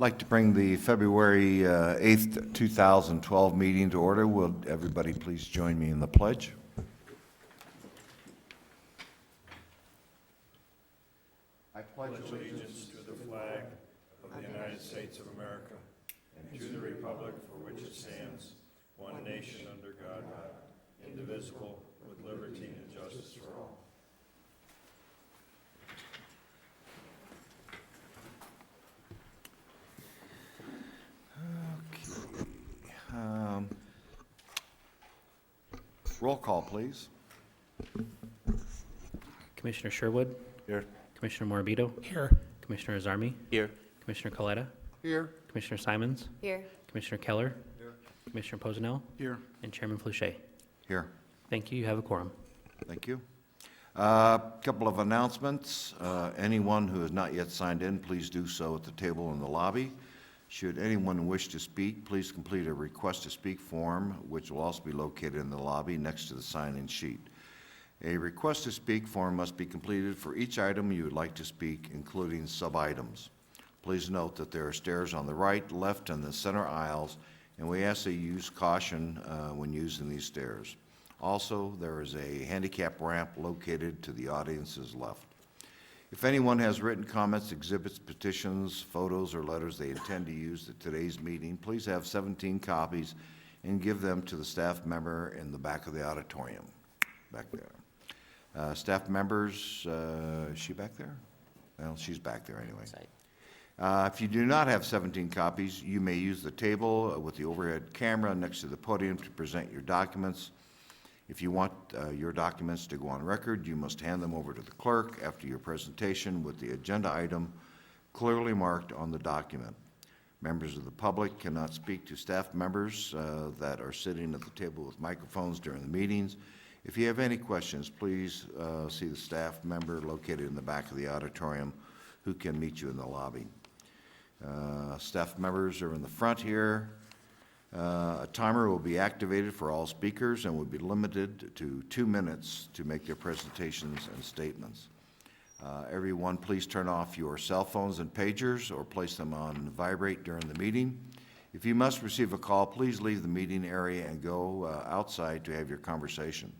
like to bring the February 8th, 2012 meeting to order. Will everybody please join me in the pledge? I pledge allegiance to the flag of the United States of America and to the republic for which it stands, one nation under God, indivisible, with liberty and justice for all. Roll call, please. Commissioner Sherwood, Here. Commissioner Morabito, Here. Commissioner Azarmi, Here. Commissioner Coletta, Here. Commissioner Simons, Here. Commissioner Keller, Commissioner Posenel, Here. and Chairman Flouché. Here. Thank you. You have a quorum. Thank you. Couple of announcements. Anyone who has not yet signed in, please do so at the table in the lobby. Should anyone wish to speak, please complete a request to speak form, which will also be located in the lobby next to the sign-in sheet. A request to speak form must be completed for each item you would like to speak, including sub-items. Please note that there are stairs on the right, left, and the center aisles, and we ask that you use caution when using these stairs. Also, there is a handicap ramp located to the audience's left. If anyone has written comments, exhibits, petitions, photos, or letters they intend to use at today's meeting, please have 17 copies and give them to the staff member in the back of the auditorium, back there. Staff members, is she back there? Well, she's back there anyway. If you do not have 17 copies, you may use the table with the overhead camera next to the podium to present your documents. If you want your documents to go on record, you must hand them over to the clerk after your presentation with the agenda item clearly marked on the document. Members of the public cannot speak to staff members that are sitting at the table with microphones during the meetings. If you have any questions, please see the staff member located in the back of the auditorium who can meet you in the lobby. Staff members are in the front here. A timer will be activated for all speakers and will be limited to 2 minutes to make their presentations and statements. Everyone, please turn off your cell phones and pagers or place them on vibrate during the meeting. If you must receive a call, please leave the meeting area and go outside to have your conversation.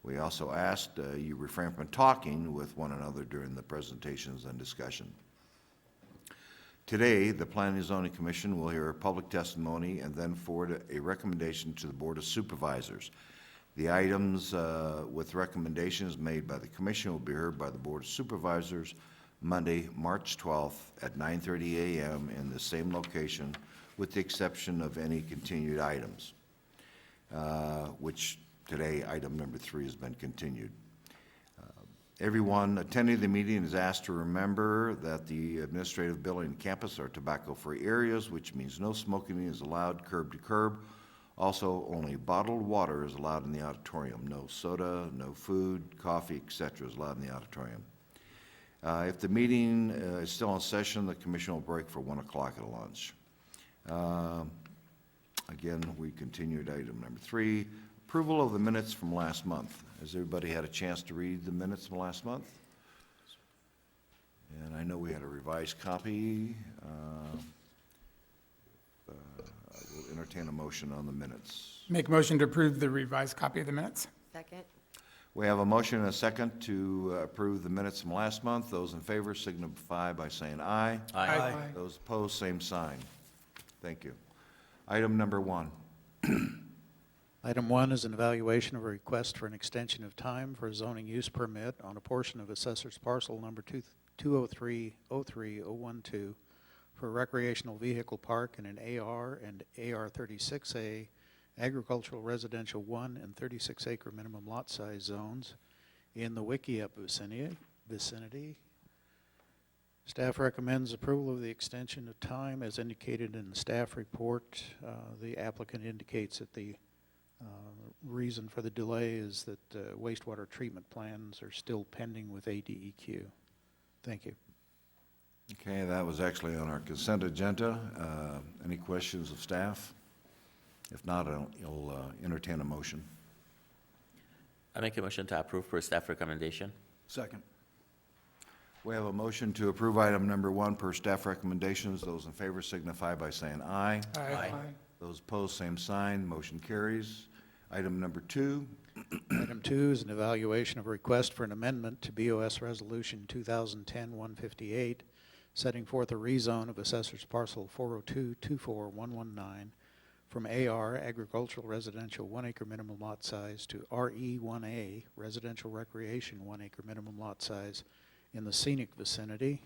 We also ask you refrain from talking with one another during the presentations and discussion. Today, the Planning and Zoning Commission will hear a public testimony and then forward a recommendation to the Board of Supervisors. The items with recommendations made by the Commission will be heard by the Board of Supervisors Monday, March 12th at 9:30 a.m. in the same location, with the exception of any continued items, which today, item number 3 has been continued. Everyone attending the meeting is asked to remember that the administrative building and campus are tobacco-free areas, which means no smoking is allowed curb to curb. Also, only bottled water is allowed in the auditorium. No soda, no food, coffee, etc. is allowed in the auditorium. If the meeting is still in session, the commission will break for 1 o'clock at lunch. Again, we continued item number 3. Approval of the minutes from last month. Has everybody had a chance to read the minutes from last month? And I know we had a revised copy. I will entertain a motion on the minutes. Make a motion to approve the revised copy of the minutes. Second. We have a motion and a second to approve the minutes from last month. Those in favor signify by saying aye. Aye. Those opposed, same sign. Thank you. Item number 1. Item 1 is an evaluation of a request for an extension of time for a zoning use permit on a portion of assessor's parcel number 203-03012 for a recreational vehicle park in an AR and AR 36A agricultural residential 1 and 36 acre minimum lot size zones in the Wickiup vicinity. Staff recommends approval of the extension of time as indicated in the staff report. The applicant indicates that the reason for the delay is that wastewater treatment plans are still pending with ADEQ. Thank you. Okay, that was actually on our consent agenda. Any questions of staff? If not, I'll entertain a motion. I make a motion to approve per staff recommendation. Second. We have a motion to approve item number 1 per staff recommendations. Those in favor signify by saying aye. Aye. Those opposed, same sign. Motion carries. Item number 2. Item 2 is an evaluation of a request for an amendment to BOS Resolution 2010-158, setting forth a rezone of Assessor's Parcel 402-24119 from AR Agricultural Residential 1 acre minimum lot size to RE1A Residential Recreation 1 acre minimum lot size in the scenic vicinity.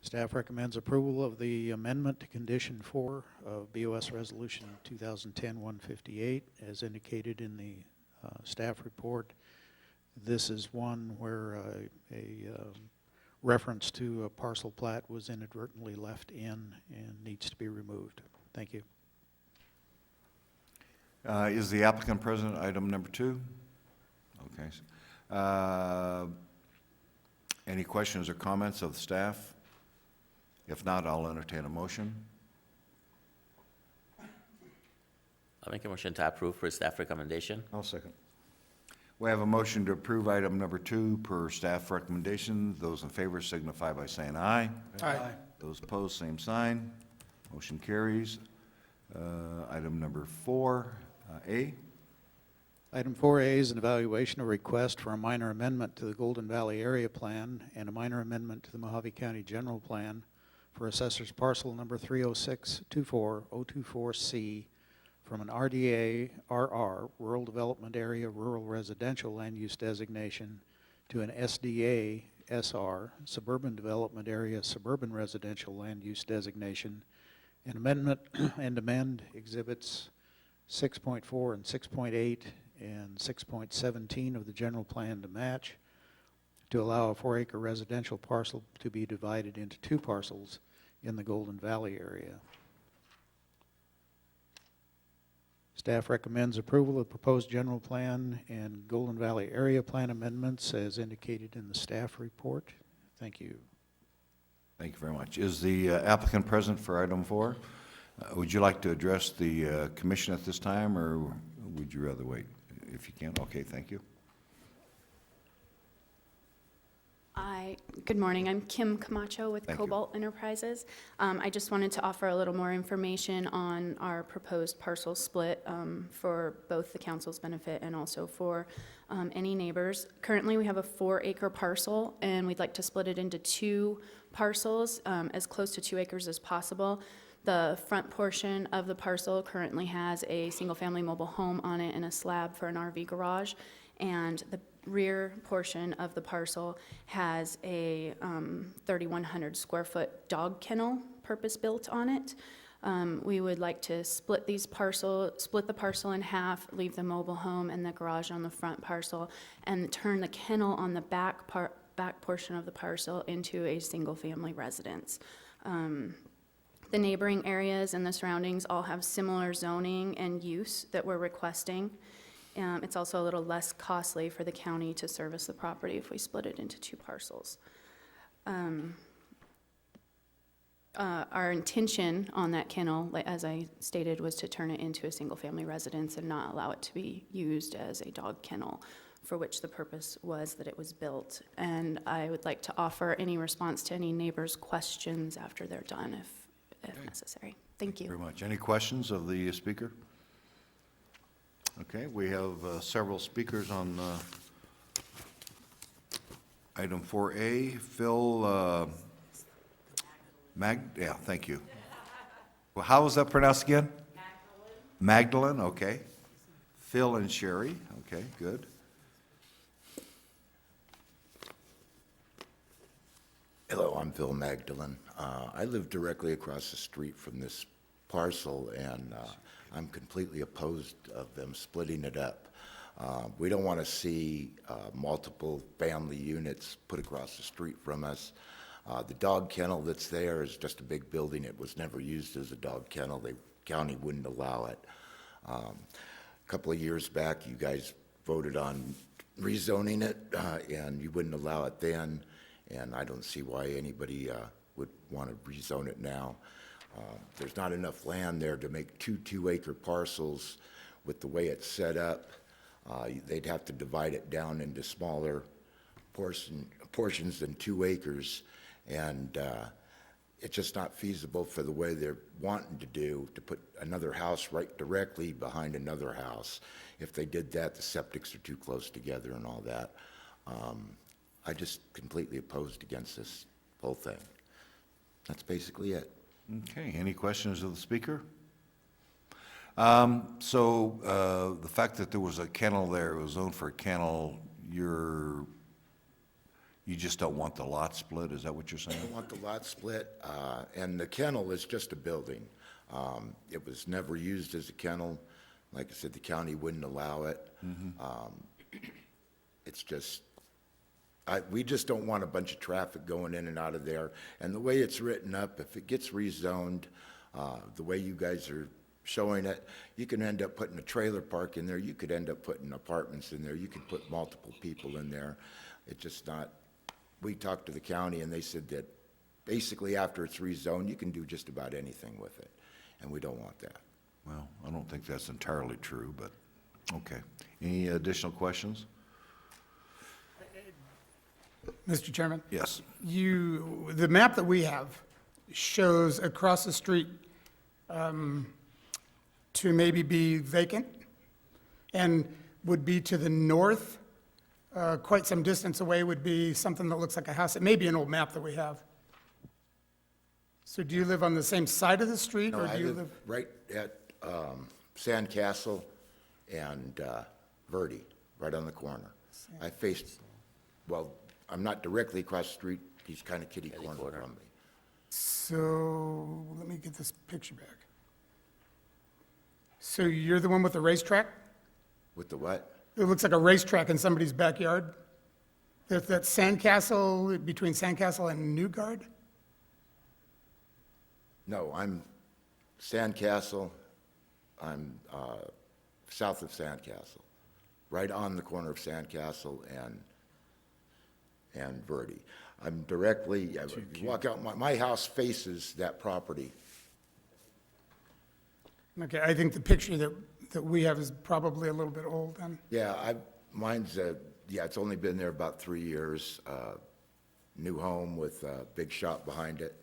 Staff recommends approval of the amendment to Condition 4 of BOS Resolution 2010-158 as indicated in the staff report. This is one where a reference to a parcel plat was inadvertently left in and needs to be removed. Thank you. Is the applicant present, item number 2? Okay. Any questions or comments of the staff? If not, I'll entertain a motion. I'll make a motion to approve for staff recommendation. I'll second. We have a motion to approve item number 2 per staff recommendation. Those in favor signify by saying aye. Aye. Those opposed, same sign. Motion carries. Item number 4A. Item 4A is an evaluation of request for a minor amendment to the Golden Valley Area Plan and a minor amendment to the Mohave County General Plan for Assessor's Parcel number 306-24024C from an RDA RR, Rural Development Area Rural Residential Land Use Designation, to an SDA SR, Suburban Development Area Suburban Residential Land Use Designation, an amendment and amend Exhibits 6.4 and 6.8 and 6.17 of the general plan to match, to allow a 4 acre residential parcel to be divided into 2 parcels in the Golden Valley area. Staff recommends approval of proposed general plan and Golden Valley area plan amendments as indicated in the staff report. Thank you. Thank you very much. Is the applicant present for item 4? Would you like to address the commission at this time, or would you rather wait? If you can, okay, thank you. Good morning. I'm Kim Camacho with Thank you. Cobalt Enterprises. I just wanted to offer a little more information on our proposed parcel split for both the council's benefit and also for any neighbors. Currently, we have a 4 acre parcel, and we'd like to split it into 2 parcels, as close to 2 acres as possible. The front portion of the parcel currently has a single-family mobile home on it and a slab for an RV garage, and the rear portion of the parcel has a 3,100 square foot dog kennel purpose-built on it. We would like to split the parcel in half, leave the mobile home and the garage on the front parcel, and turn the kennel on the back portion of the parcel into a single-family residence. The neighboring areas and the surroundings all have similar zoning and use that we're requesting. It's also a little less costly for the county to service the property if we split it into 2 parcels. Our intention on that kennel, as I stated, was to turn it into a single-family residence and not allow it to be used as a dog kennel, for which the purpose was that it was built. And I would like to offer any response to any neighbors' questions after they're done, if necessary. Thank you. Very much. Any questions of the speaker? Okay, we have several speakers on item 4A. Phil yeah, thank you. Well, how was that pronounced again? Magdalene, okay. Phil and Sherry, okay, good. Hello, I'm Phil Magdalene. I live directly across the street from this parcel, and I'm completely opposed of them splitting it up. We don't want to see multiple family units put across the street from us. The dog kennel that's there is just a big building. It was never used as a dog kennel. The county wouldn't allow it. A couple of years back, you guys voted on rezoning it, and you wouldn't allow it then, and I don't see why anybody would want to rezone it now. There's not enough land there to make 2 2-acre parcels with the way it's set up. They'd have to divide it down into smaller portions than 2 acres, and it's just not feasible for the way they're wanting to do, to put another house right directly behind another house. If they did that, the septics are too close together and all that. I just completely opposed against this whole thing. That's basically it. Okay, any questions of the speaker? The fact that there was a kennel there, it was zoned for a kennel, you just don't want the lot split, is that what you're saying? I want the lot split, and the kennel is just a building. It was never used as a kennel. Like I said, the county wouldn't allow it. It's just, we just don't want a bunch of traffic going in and out of there. And the way it's written up, if it gets rezoned, the way you guys are showing it, you can end up putting a trailer park in there. You could end up putting apartments in there. You could put multiple people in there. It's just not, we talked to the county and they said that basically after it's rezoned, you can do just about anything with it. And we don't want that. Well, I don't think that's entirely true, but, okay. Any additional questions? Mr. Chairman, Yes. the map that we have shows across the street to maybe be vacant and would be to the north, quite some distance away would be something that looks like a house. It may be an old map that we have. So do you live on the same side of the street, No, or I do you live live? right at Sandcastle and Verde, right on the corner. I faced, well, I'm not directly across the street, he's kind of kitty corner from me. So, let me get this picture back. So you're the one with the racetrack? With the what? It looks like a racetrack in somebody's backyard? That Sandcastle, between Sandcastle and Newgard? No, I'm Sandcastle, I'm south of Sandcastle, right on the corner of Sandcastle and Verde. I'm directly, you walk out, my house faces that property. Okay, I think the picture that we have is probably a little bit old then. Yeah, mine's, yeah, it's only been there about 3 years. New home with a big shop behind it.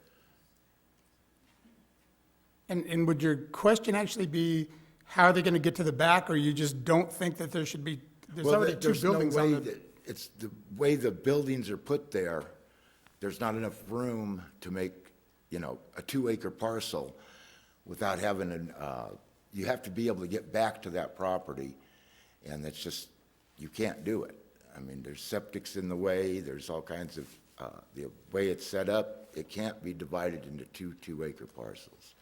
And would your question actually be, how are they going to get to the back, or you just don't think that there should be, there's Well, already two there's no buildings way on the... that- It's the way the buildings are put there, there's not enough room to make, a 2-acre parcel without having you have to be able to get back to that property, and that's just, you can't do it. I mean, there's septics in the way, there's all kinds of, the way it's set up, it can't be divided into two 2-acre parcels.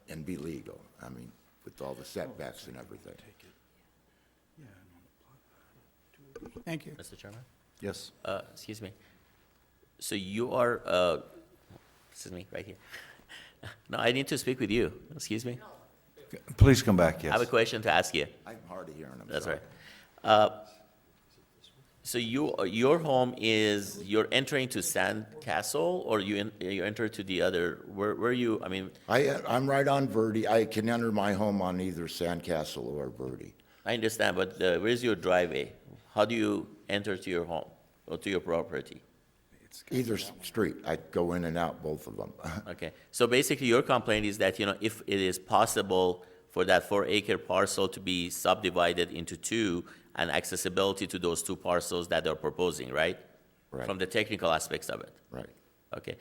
And be legal, I mean, with all the setbacks and everything. Thank you. Mr. Chairman? Yes. Excuse me. So you are, this is me, right here. No, I need to speak with you. Excuse me. Please come back, I have a yes. question to ask you. I'm hard of hearing, I'm That's sorry. right. So your home is, you're entering to Sandcastle, or you enter to the other, where you, I mean, I'm right on Verde, I can enter my home on either Sandcastle or Verde. I understand, but where's your driveway? How do you enter to your home or to your property? Either street, I go in and out both of them. Okay, so basically your complaint is that, if it is possible for that 4-acre parcel to be subdivided into 2 and accessibility to those 2 parcels that they're proposing, right? Right. From the technical aspects of it. Right. Okay.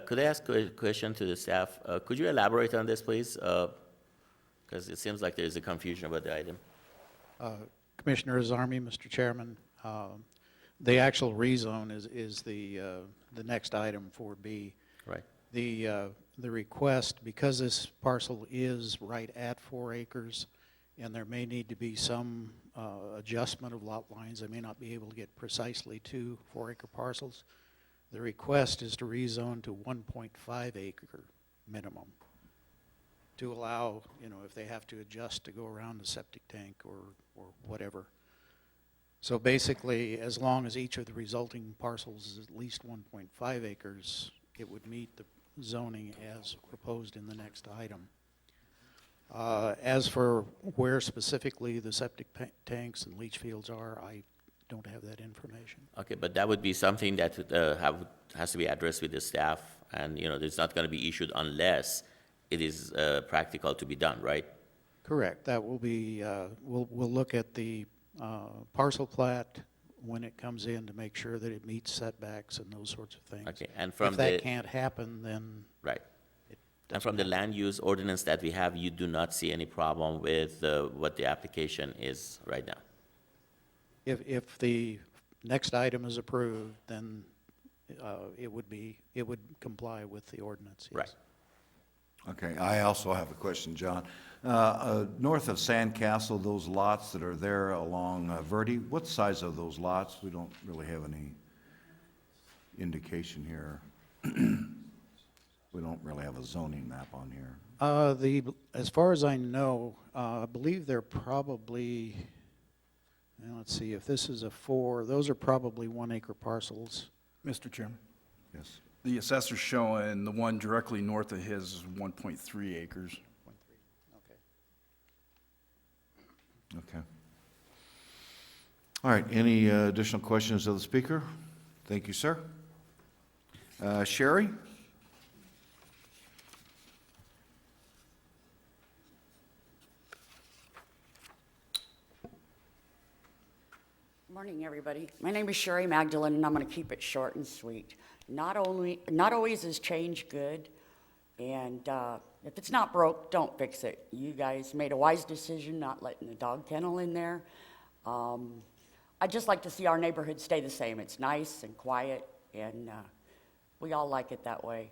Could I ask a question to the staff? Could you elaborate on this, please? Because it seems like there is a confusion about the item. Commissioners Army, Mr. Chairman, the actual rezone is the next item, 4B. Right. The request, because this parcel is right at 4 acres, and there may need to be some adjustment of lot lines, I may not be able to get precisely 2 4-acre parcels. The request is to rezone to 1.5 acre minimum, to allow, if they have to adjust to go around the septic tank or whatever. So basically, as long as each of the resulting parcels is at least 1.5 acres, it would meet the zoning as proposed in the next item. As for where specifically the septic tanks and leach fields are, I don't have that information. Okay, but that would be something that has to be addressed with the staff, and, it's not going to be issued unless it is practical to be done, right? Correct. That will be, we'll look at the parcel plat when it comes in to make sure that it meets setbacks and those sorts of things. Okay, and from If the... that can't happen, then Right. it And from the land use ordinance that we have, you do not see any problem with what the application is right now? if the next item is approved, then it would comply with the ordinance, yes. Right. Okay, I also have a question, John. North of Sandcastle, those lots that are there along Verde, what size are those lots? We don't really have any indication here. We don't really have a zoning map on here. As far as I know, I believe they're probably, let's see, if this is a 4, those are probably 1 acre parcels. Mr. Chairman, Yes. the assessor's showing the one directly north of his is 1.3 acres. Okay. Okay. All right, any additional questions of the speaker? Thank you, sir. Sherry? Morning, everybody. My name is Sherry Magdalene, and I'm going to keep it short and sweet. Not always is change good, and if it's not broke, don't fix it. You guys made a wise decision not letting the dog kennel in there. I'd just like to see our neighborhood stay the same. It's nice and quiet, and we all like it that way.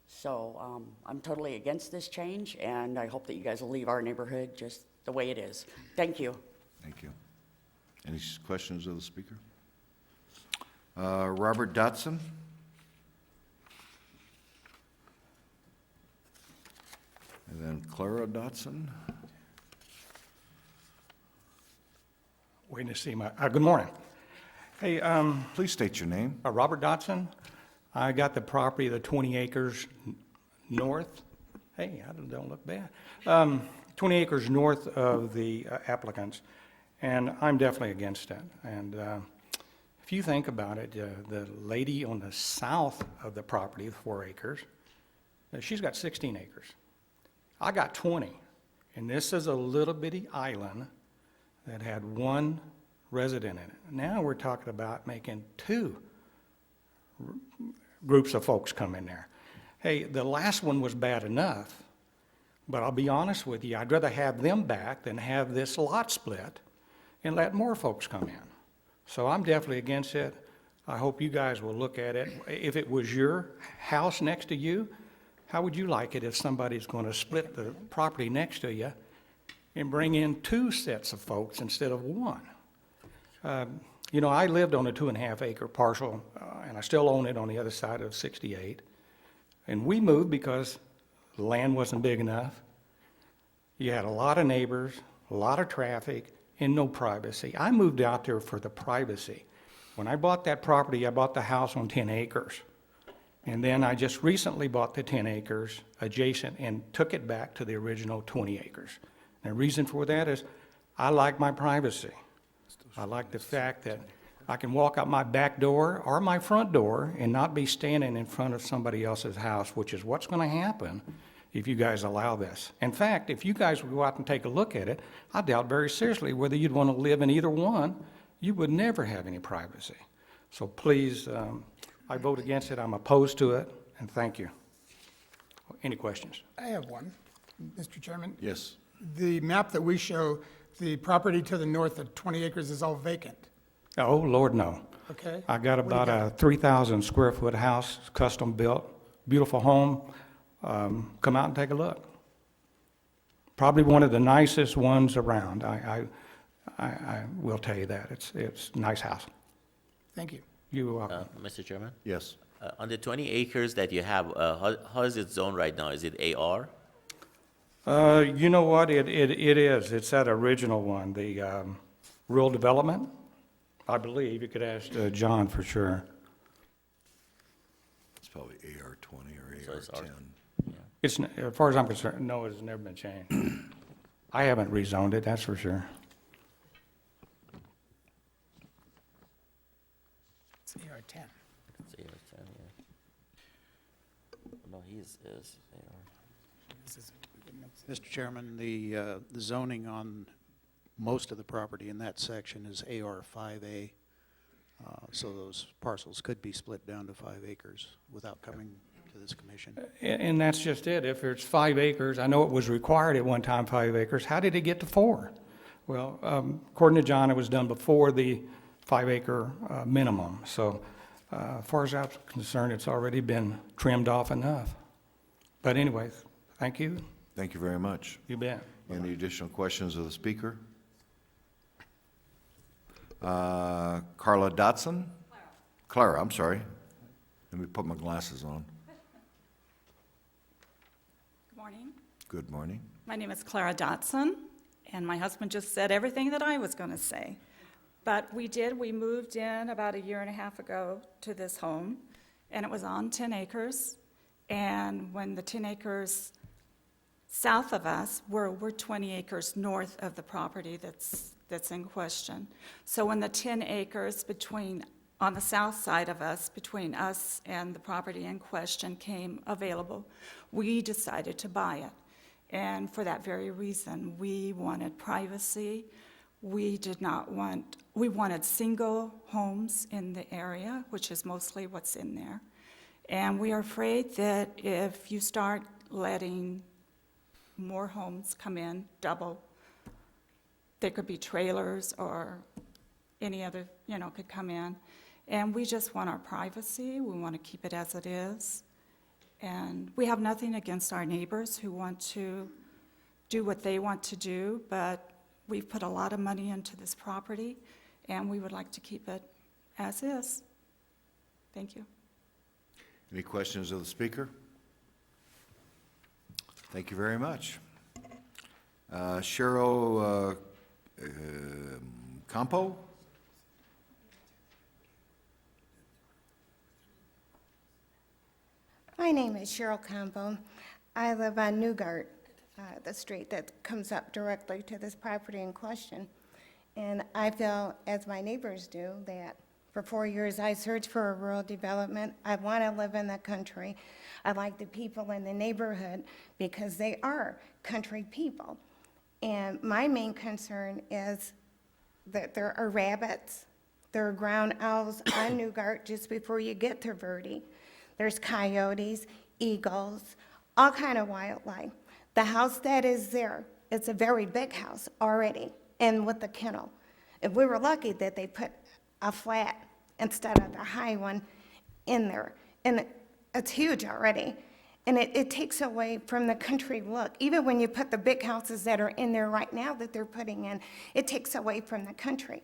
So I'm totally against this change, and I hope that you guys will leave our neighborhood just the way it is. Thank you. Thank you. Any questions of the speaker? Robert Dotson? And then Clara Dotson? Waiting to see my, good morning. Hey, Please state your name. Robert Dotson. I got the property, the 20 acres north. Hey, I don't look bad. 20 acres north of the applicants, and I'm definitely against it. And if you think about it, the lady on the south of the property, 4 acres, she's got 16 acres. I got 20, and this is a little bitty island that had 1 resident in it. Now we're talking about making 2 groups of folks come in there. Hey, the last one was bad enough, but I'll be honest with you, I'd rather have them back than have this lot split and let more folks come in. So I'm definitely against it. I hope you guys will look at it. If it was your house next to you, how would you like it if somebody's going to split the property next to you and bring in 2 sets of folks instead of 1? I lived on a 2.5 acre parcel, and I still own it on the other side of 68. And we moved because the land wasn't big enough. You had a lot of neighbors, a lot of traffic, and no privacy. I moved out there for the privacy. When I bought that property, I bought the house on 10 acres. And then I just recently bought the 10 acres adjacent and took it back to the original 20 acres. And the reason for that is I like my privacy. I like the fact that I can walk out my back door or my front door and not be standing in front of somebody else's house, which is what's going to happen if you guys allow this. In fact, if you guys would go out and take a look at it, I doubt very seriously whether you'd want to live in either one. You would never have any privacy. So please, I vote against it. I'm opposed to it, and thank you. Any questions? I have one, Mr. Chairman. Yes. The map that we show, the property to the north of 20 acres is all vacant, Oh, Lord, no. okay? I got What do you about a 3,000 square foot house, custom built, beautiful home. Come out and take a look. Probably one of the nicest ones around. I will tell you that. It's a nice house. Thank you. You're welcome. Mr. Chairman? Yes. On the 20 acres that you have, how is it zoned right now? Is it AR? You know what? It is. It's that original one, the rural development, I believe. You could ask John for sure. It's probably AR 20 So or it's AR R- 10. It's, as far as I'm concerned, no, it's never been changed. I haven't rezoned it, that's for sure. these is, they are. Mr. Chairman, the zoning on most of the property in that section is AR 5A, so those parcels could be split down to 5 acres without coming to this commission. And that's just it. If it's 5 acres, I know it was required at one time 5 acres. How did it get to 4? Well, according to John, it was done before the 5 acre minimum. So as far as I'm concerned, it's already been trimmed off enough. But anyways, thank you. Thank you very much. You bet. Any additional questions of the speaker? Carla Dotson? Clara, I'm sorry. Let me put my glasses on. Good morning. Good morning. My name is Clara Dotson, and my husband just said everything that I was going to say. But we moved in about a year and a half ago to this home, and it was on 10 acres. And when the 10 acres south of us, we're 20 acres north of the property that's in question. So when the 10 acres on the south side of us, between us and the property in question came available, we decided to buy it. And for that very reason, we wanted privacy. We wanted single homes in the area, which is mostly what's in there. And we are afraid that if you start letting more homes come in, double, there could be trailers or any other, could come in. And we just want our privacy. We want to keep it as it is. And we have nothing against our neighbors who want to do what they want to do, but we've put a lot of money into this property, and we would like to keep it as is. Thank you. Any questions of the speaker? Thank you very much. Cheryl Campbell? My name is Cheryl Campbell. I live on Newgart, the street that comes up directly to this property in question. And I feel, as my neighbors do, that for 4 years I searched for a rural development. I want to live in the country. I like the people in the neighborhood because they are country people. And my main concern is that there are rabbits, there are ground owls on Newgart just before you get to Verde. There's coyotes, eagles, all kind of wildlife. The house that is there, it's a very big house already, and with the kennel. If we were lucky that they put a flat instead of the high one in there. And it's huge already. And it takes away from the country look. Even when you put the big houses that are in there right now that they're putting in, it takes away from the country.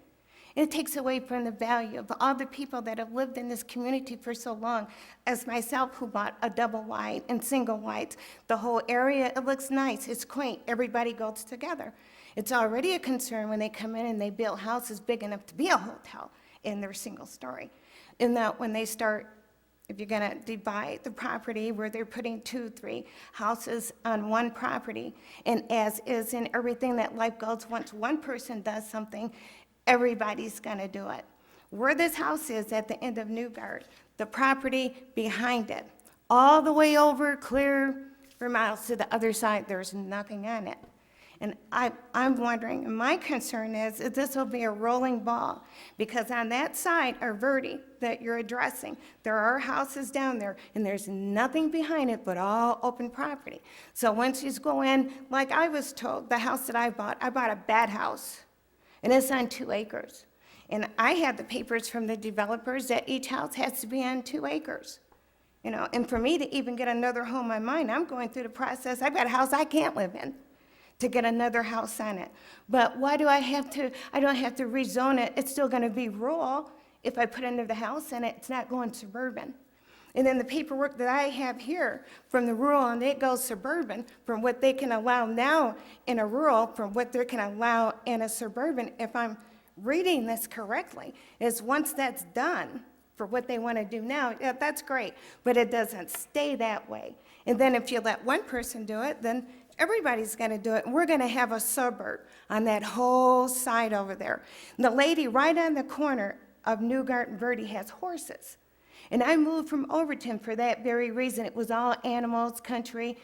And it takes away from the value of all the people that have lived in this community for so long, as myself who bought a double wide and single wides. The whole area, it looks nice, it's quaint, everybody goes together. It's already a concern when they come in and they build houses big enough to be a hotel in their single story. And that when they start, if you're gonna divide the property where they're putting 2, 3 houses on one property, and as is in everything that life goes, once one person does something, everybody's gonna do it. Where this house is at the end of Newgart, the property behind it, all the way over clear for miles to the other side, there's nothing on it. And I'm wondering, and my concern is that this will be a rolling ball, because on that side are Verde that you're addressing. There are houses down there, and there's nothing behind it but all open property. So once you go in, like I was told, the house that I bought a bad house, and it's on 2 acres. And I had the papers from the developers that each house has to be on 2 acres. And for me to even get another home on mine, I'm going through the process. I've got a house I can't live in to get another house on it. But why do I don't have to rezone it. It's still gonna be rural. If I put another house in it, it's not going suburban. And then the paperwork that I have here from the rural, and it goes suburban, from what they can allow now in a rural, from what they can allow in a suburban, if I'm reading this correctly, is once that's done for what they want to do now, yeah, that's great, but it doesn't stay that way. And then if you let one person do it, then everybody's going to do it. And we're going to have a suburb on that whole side over there. And the lady right on the corner of Newgart and Verde has horses. And I moved from Overton for that very reason. It was all animals, country.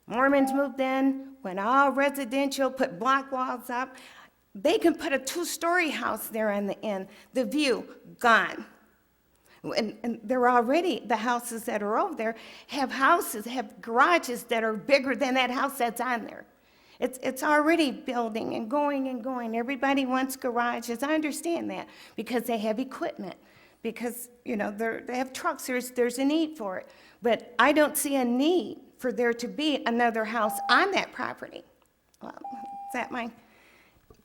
Mormons moved in, went all residential, put block walls up. They can put a two-story house there on the end. The view, gone. And they're already, the houses that are over there have garages that are bigger than that house that's on there. It's already building and going and going. Everybody wants garages. I understand that because they have equipment, because, you know, they have trucks. There's a need for it. But I don't see a need for there to be another house on that property. Well, is that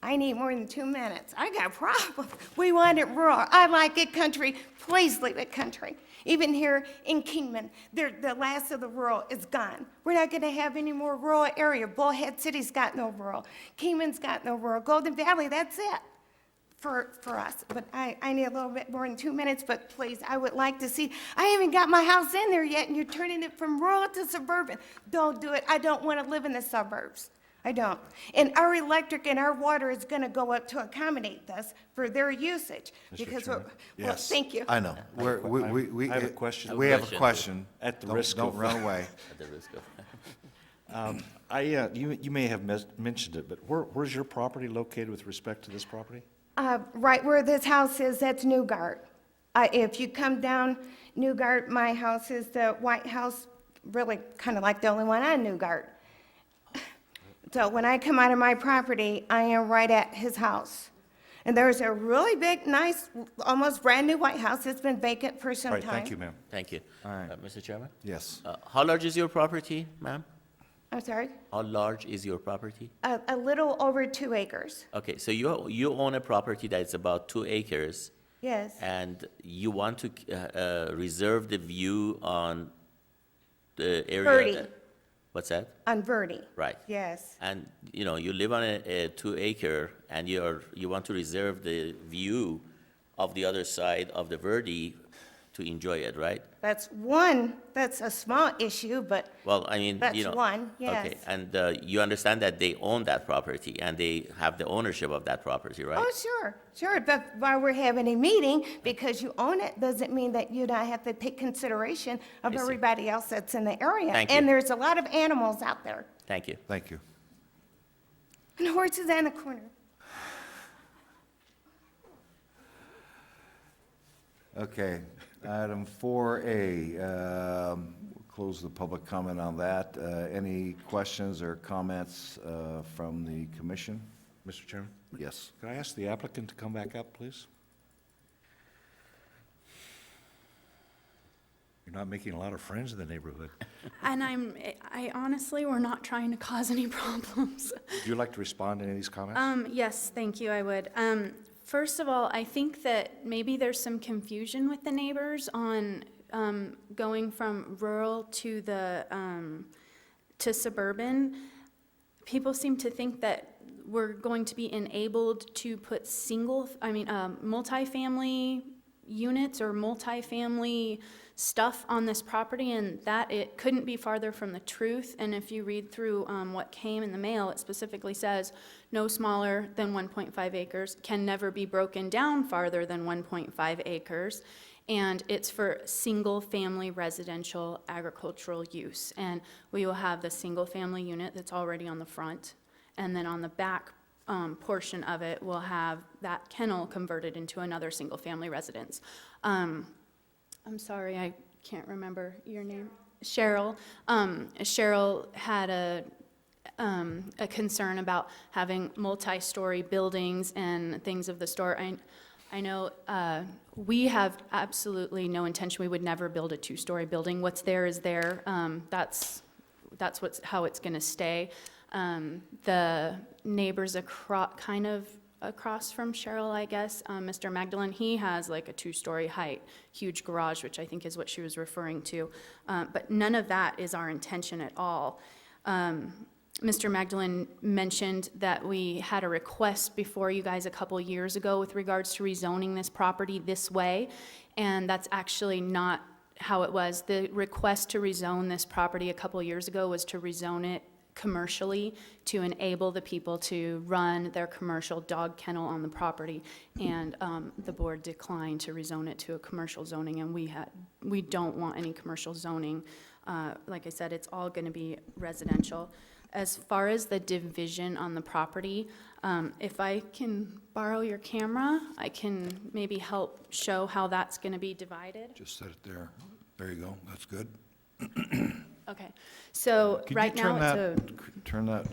I need more than 2 minutes. I got problems. We want it rural. I like it country. Please leave it country. Even here in Kingman, the last of the rural is gone. We're not going to have any more rural area. Bullhead City's got no rural. Kingman's got no rural. Golden Valley, that's it for us. But I need a little bit more than 2 minutes, but please, I would like to see. I haven't got my house in there yet, and you're turning it from rural to suburban. Don't do it. I don't want to live in the suburbs. I don't. And our electric and our water is going to go up to accommodate this for their usage. Because, well, Yes. thank you. I know. I have a question. We have a question. At the Don't- risk Don't of- run away. At the risk of. You may have mentioned it, but where's your property located with respect to this property? Right where this house is, that's Newgard. If you come down Newgard, my house is the White House, really kind of like the only one on Newgard. So when I come out of my property, I am right at his house. And there's a really big, nice, almost brand-new White House that's been vacant for some All right, time. thank you, ma'am. Thank you. All right. Mr. Chairman? Yes. How large is your property, ma'am? I'm sorry? How large is your property? A little over 2 acres. Okay, so you own a property that is about 2 acres, Yes. and you want to reserve the view on the area. Verde. What's that? On Verde. Right. Yes. And, you know, you live on a 2 acre, and you want to reserve the view of the other side of the Verde to enjoy it, right? That's a small issue, but Well, I mean, that's you know. one, yes. Okay, and you understand that they own that property, and they have the ownership of that property, right? Oh, sure. But while we're having a meeting, because you own it, doesn't mean that you don't have to take consideration of I see. everybody else that's in the area. Thank And you. there's a lot of animals out there. Thank you. Thank you. And horses on the corner. Okay, item 4A, we'll close the public comment on that. Any questions or comments from the commission? Mr. Chairman, Yes. could I ask the applicant to come back up, please? You're not making a lot of friends in the neighborhood. And I honestly, we're not trying to cause any problems. Would you like to respond to any of these comments? Yes, thank you, I would. First of all, I think that maybe there's some confusion with the neighbors on going from rural to to suburban. People seem to think that we're going to be enabled to put multifamily units or multifamily stuff on this property, and that it couldn't be farther from the truth. And if you read through what came in the mail, it specifically says no smaller than 1.5 acres, can never be broken down farther than 1.5 acres, and it's for single-family residential agricultural use. And we will have the single-family unit that's already on the front, and then on the back portion of it, we'll have that kennel converted into another single-family residence. I'm sorry, I can't remember your name. Cheryl. Cheryl had a concern about having multi-story buildings and things of the sort. I know we have absolutely no intention. We would never build a 2-story building. What's there is there. That's how it's going to stay. The neighbors kind of across from Cheryl, I guess, Mr. Magdalene, he has like a 2-story height, huge garage, which I think is what she was referring to. But none of that is our intention at all. Mr. Magdalene mentioned that we had a request before you guys a couple years ago with regards to rezoning this property this way, and that's actually not how it was. The request to rezone this property a couple years ago was to rezone it commercially to enable the people to run their commercial dog kennel on the property. And the board declined to rezone it to a commercial zoning, and we don't want any commercial zoning. Like I said, it's all going to be residential. As far as the division on the property, if I can borrow your camera, I can maybe help show how that's going to be divided. Just set it there. There you go. That's good. Okay, so Could you right now turn that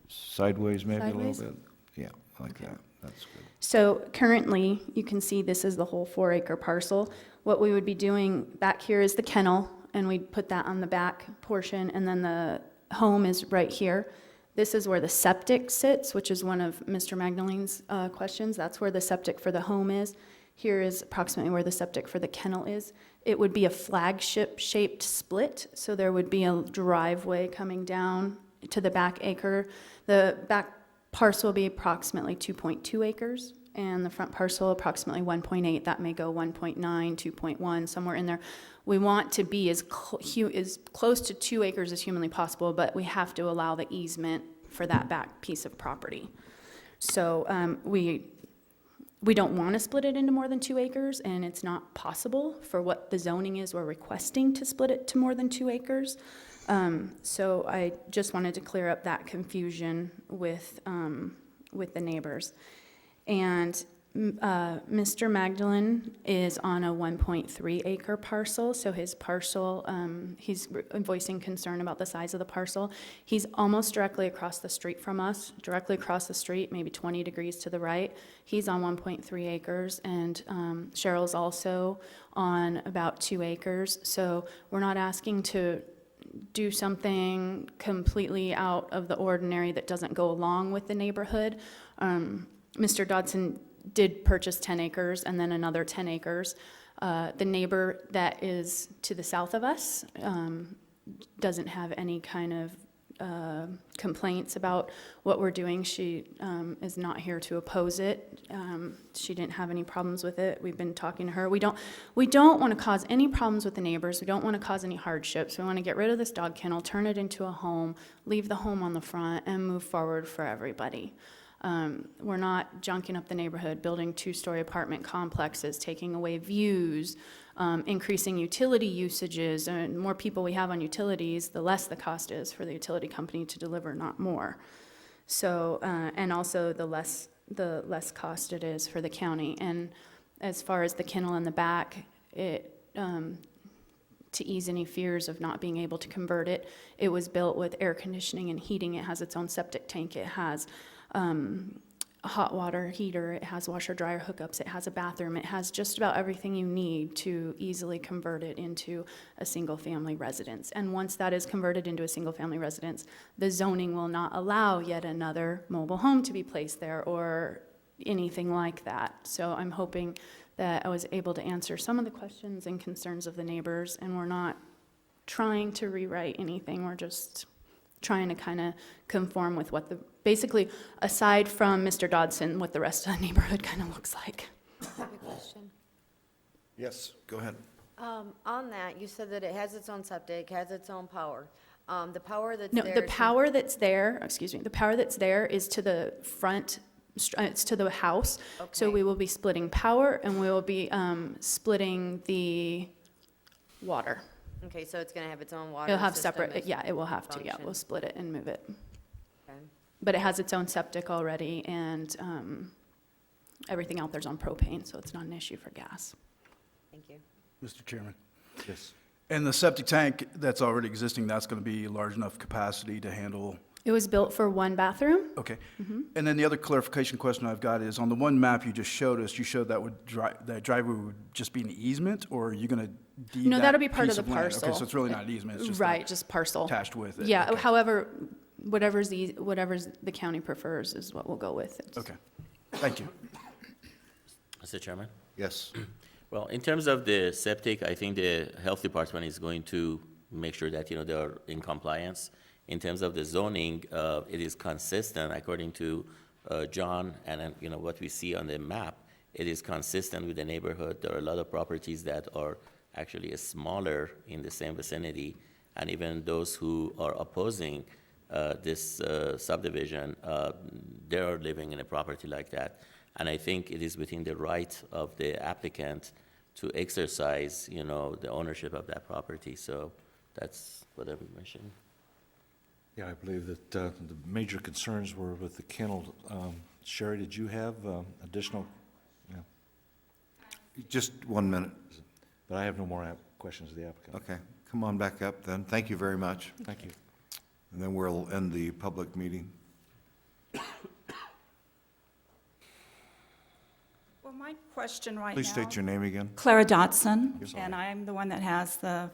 sideways maybe a Sideways? little bit? Yeah, like that. That's good. So currently, you can see this is the whole 4-acre parcel. What we would be doing back here is the kennel, and we'd put that on the back portion, and then the home is right here. This is where the septic sits, which is one of Mr. Magdalene's questions. That's where the septic for the home is. Here is approximately where the septic for the kennel is. It would be a flagship-shaped split, so there would be a driveway coming down to the back acre. The back parcel will be approximately 2.2 acres, and the front parcel approximately 1.8. That may go 1.9, 2.1, somewhere in there. We want to be as close to 2 acres as humanly possible, but we have to allow the easement for that back piece of property. So we don't want to split it into more than 2 acres, and it's not possible for what the zoning is. We're requesting to split it to more than 2 acres. So I just wanted to clear up that confusion with the neighbors. And Mr. Magdalene is on a 1.3 acre parcel, so his parcel, he's voicing concern about the size of the parcel. He's almost directly across the street from us, directly across the street, maybe 20 degrees to the right. He's on 1.3 acres, and Cheryl's also on about 2 acres. So we're not asking to do something completely out of the ordinary that doesn't go along with the neighborhood. Mr. Dotson did purchase 10 acres and then another 10 acres. The neighbor that is to the south of us doesn't have any kind of complaints about what we're doing. She is not here to oppose it. She didn't have any problems with it. We've been talking to her. We don't want to cause any problems with the neighbors. We don't want to cause any hardships. We want to get rid of this dog kennel, turn it into a home, leave the home on the front, and move forward for everybody. We're not junking up the neighborhood, building 2-story apartment complexes, taking away views, increasing utility usages. And more people we have on utilities, the less the cost is for the utility company to deliver, not more. So, and also the less cost it is for the county. And as far as the kennel in the back, it, to ease any fears of not being able to convert it, it was built with air conditioning and heating. It has its own septic tank. It has a hot water heater, it has washer dryer hookups, it has a bathroom, it has just about everything you need to easily convert it into a single family residence. And once that is converted into a single family residence, the zoning will not allow yet another mobile home to be placed there or anything like that. So I'm hoping that I was able to answer some of the questions and concerns of the neighbors, and we're not trying to rewrite anything, we're just trying to kind of conform with what basically, aside from Mr. Dodson, what the rest of the neighborhood kind of looks like. I have a question. Yes, go ahead. On that, you said that it has its own septic, has its own power. The power that's No, there. the power that's there, the power that's there is to the front, it's to the house. So Okay. we will be splitting power, and we will be splitting the water. Okay, so it's going to have its own water It'll have system separate, as yeah, it will have to, yeah, function. we'll split it and move it. Okay. But it has its own septic already, and everything out there's on propane, so it's not an issue for gas. Thank you. Mr. Chairman. Yes. And the septic tank that's already existing, that's going to be large enough capacity to handle? It was built for 1 bathroom. Okay. And then the other clarification question I've got is, on the one map you just showed us, you showed that that driveway would just be an easement, or are you going to deed No, that that'll be part piece of the land? parcel. Okay, so it's really not an easement, it's just Right, just parcel. attached with it? Yeah, Okay. however, whatever's the county prefers is what we'll go with. Okay, thank you. Mr. Chairman? Yes. Well, in terms of the septic, I think the health department is going to make sure that, they are in compliance. In terms of the zoning, it is consistent according to John and, what we see on the map. It is consistent with the neighborhood. There are a lot of properties that are actually smaller in the same vicinity, and even those who are opposing this subdivision, they are living in a property like that. And I think it is within the right of the applicant to exercise, the ownership of that property. So that's what I'm mentioning. Yeah, I believe that the major concerns were with the kennel. Sherry, did you have additional? Yeah, Just 1 minute. but I have no more questions of the applicant. Okay, come on back up then. Thank you very much. Thank you. And then we'll end the public meeting. Well, my question right now. Please state your name again. Clara Dotson, Yes, and I'm the one that has the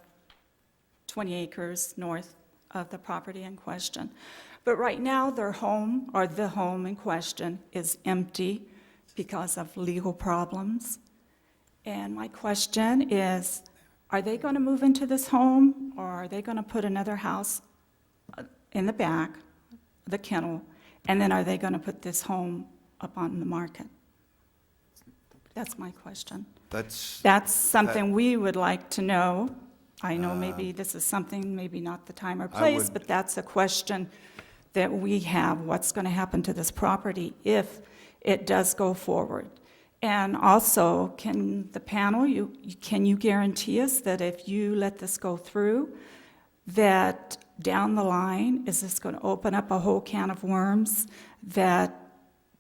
20 acres north of the property in question. But right now, their home, or the home in question, is empty because of legal problems. And my question is, are they going to move into this home, or are they going to put another house in the back, the kennel, and then are they going to put this home up on the market? That's my question. That's something we would like to know. I know maybe this is something, maybe not the time or place, but that's a question that we have. What's going to happen to this property if it does go forward? And also, can the panel, can you guarantee us that if you let this go through, that down the line, is this going to open up a whole can of worms, that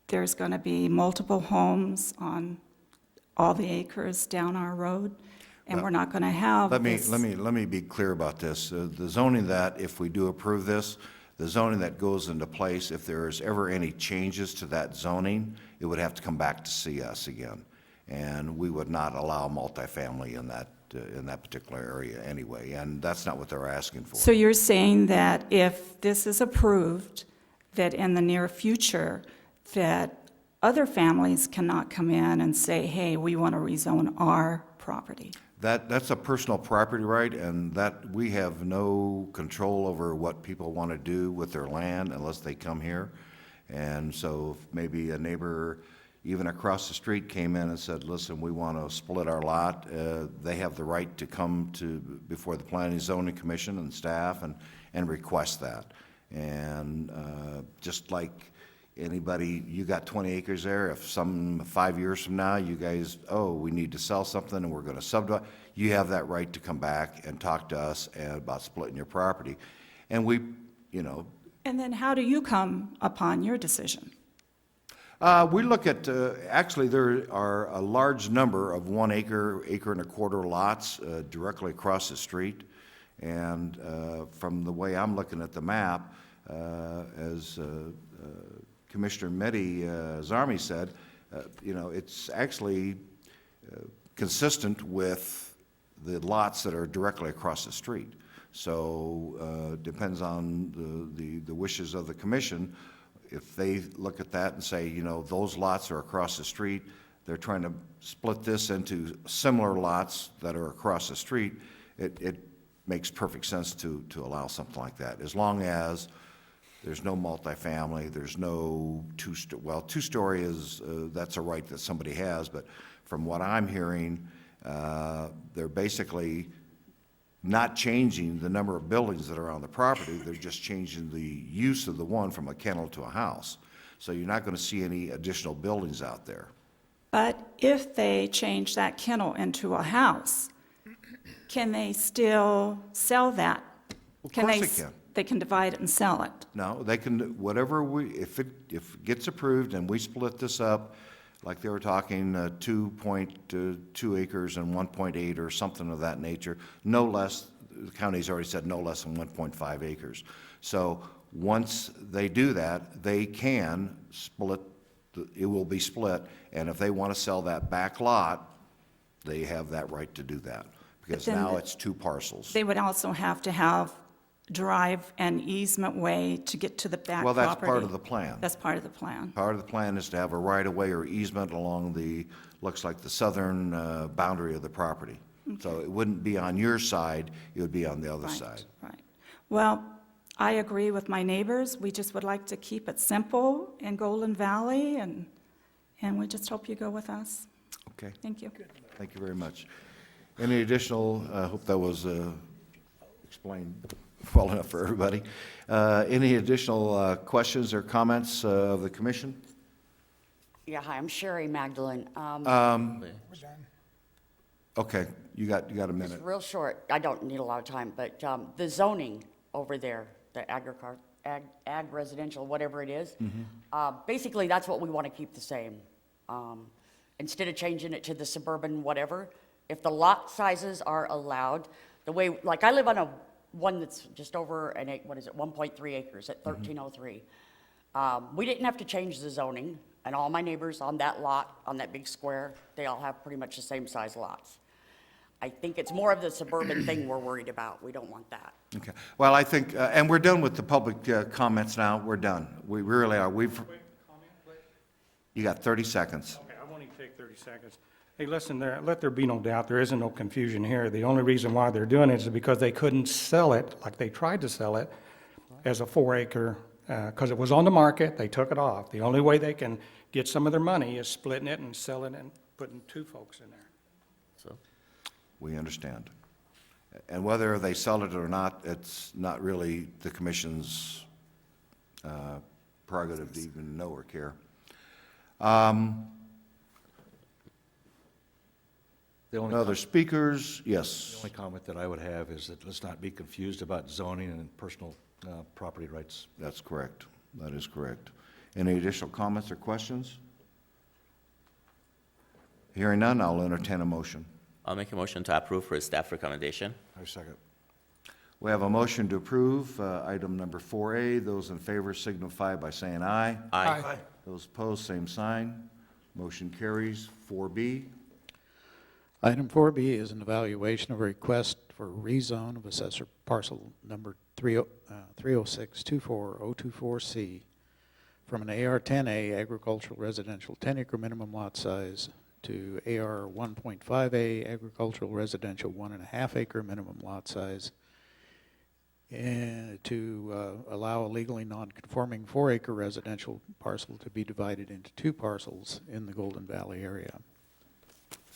there's going to be multiple homes on all the acres down our road, and we're not going to have this? Let me be clear about this. The zoning that, if we do approve this, the zoning that goes into place, if there is ever any changes to that zoning, it would have to come back to see us again. And we would not allow multifamily in that particular area anyway, and that's not what they're asking for. So you're saying that if this is approved, that in the near future, that other families cannot come in and say, hey, we want to rezone our property? That's a personal property right, and that we have no control over what people want to do with their land unless they come here. And so if maybe a neighbor, even across the street, came in and said, listen, we want to split our lot, they have the right to come before the Planning and Zoning Commission and staff and request that. And just like anybody, you got 20 acres there, if 5 years from now, you guys, we need to sell something and we're going to subdivide, you have that right to come back and talk to us about splitting your property. And we, And then how do you come upon your decision? we look at, actually, there are a large number of 1 acre, acre and a quarter lots directly across the street. And from the way I'm looking at the map, as Commissioner Mehdi Zarmi said, it's actually consistent with the lots that are directly across the street. So depends on the wishes of the commission. If they look at that and say, those lots are across the street, they're trying to split this into similar lots that are across the street, it makes perfect sense to allow something like that, as long as there's no multifamily, there's no two-story is, that's a right that somebody has, but from what I'm hearing, they're basically not changing the number of buildings that are on the property, they're just changing the use of the one from a kennel to a house. So you're not going to see any additional buildings out there. But if they change that kennel into a house, can they still sell that? Of course they can. They can divide it and sell it? No, they can, whatever if it gets approved and we split this up, like they were talking, 2.2 acres and 1.8 or something of that nature, no less, the county's already said no less than 1.5 acres. So once they do that, they can split, it will be split, and if they want to sell that back lot, they have that right to do that, because now it's 2 parcels. They would also have to have drive and easement way to get to the back property. Well, that's part of the plan. That's part of the plan. Part of the plan is to have a right-of-way or easement along looks like the southern boundary of the property. Okay. So it wouldn't be on your side, it would be on the other side. Right. Well, I agree with my neighbors. We just would like to keep it simple in Golden Valley, and we just hope you go with us. Okay. Thank you. Thank you very much. Any additional, I hope that was explained well enough for everybody. Any additional questions or comments of the commission? Yeah, hi, I'm Sherry Magdalene. Okay, you got a Just minute. real short, I don't need a lot of time, but the zoning over there, the ag residential, whatever it is, basically, that's what we want to keep the same. Instead of changing it to the suburban whatever, if the lot sizes are allowed, the way, like, I live on one that's just over an 1.3 acres at 1303. We didn't have to change the zoning, and all my neighbors on that lot, on that big square, they all have pretty much the same size lots. I think it's more of the suburban thing we're worried about. We don't want that. Okay, well, I think, and we're done with the public comments now, we're done. We really are. You got 30 seconds. Okay, I won't even take 30 seconds. Hey, listen, let there be no doubt, there isn't no confusion here. The only reason why they're doing it is because they couldn't sell it, like they tried to sell it, as a 4-acre, because it was on the market, they took it off. The only way they can get some of their money is splitting it and selling it and putting 2 folks in there. So, We understand. And whether they sell it or not, it's not really the commission's prerogative to even know or care. The only Other speakers? The Yes. only comment that I would have is that let's not be confused about zoning and personal property rights. That's correct. That is correct. Any additional comments or questions? Hearing none, I'll entertain a motion. I'll make a motion to approve for a staff recommendation. I second. We have a motion to approve item number 4A. Those in favor signify by saying aye. Aye. Those opposed, same sign. Motion carries. 4B. Item 4B is an evaluation of a request for rezone of assessor parcel number 306-24024C from an AR-10A agricultural residential 10-acre minimum lot size to AR 1.5A agricultural residential 1.5-acre minimum lot size, and to allow a legally non-conforming 4-acre residential parcel to be divided into 2 parcels in the Golden Valley area.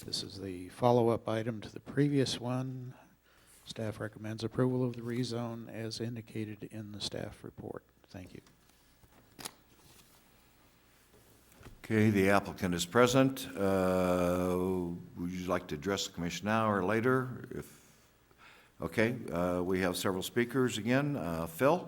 This is the follow-up item to the previous one. Staff recommends approval of the rezone as indicated in the staff report. Thank you. Okay, the applicant is present. Would you like to address the commission now or later? Okay, we have several speakers again. Phil?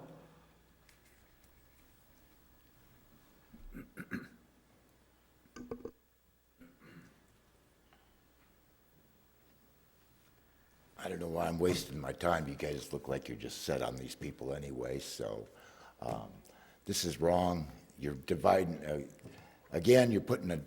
I don't know why I'm wasting my time. You guys look like you're just set on these people anyway, so this is wrong. You're dividing, again, you're putting a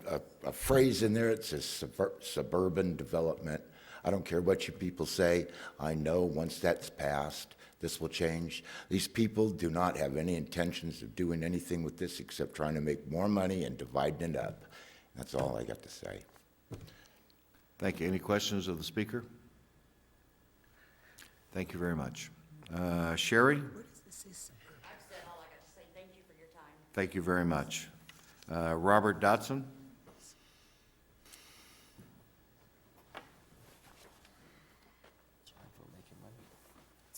phrase in there. It says suburban development. I don't care what you people say. I know once that's passed, this will change. These people do not have any intentions of doing anything with this except trying to make more money and dividing it up. That's all I got to say. Thank you. Any questions of the speaker? Thank you very much. Sherry? I've said all I got to say. Thank you for your time. Thank you very much. Robert Dotson?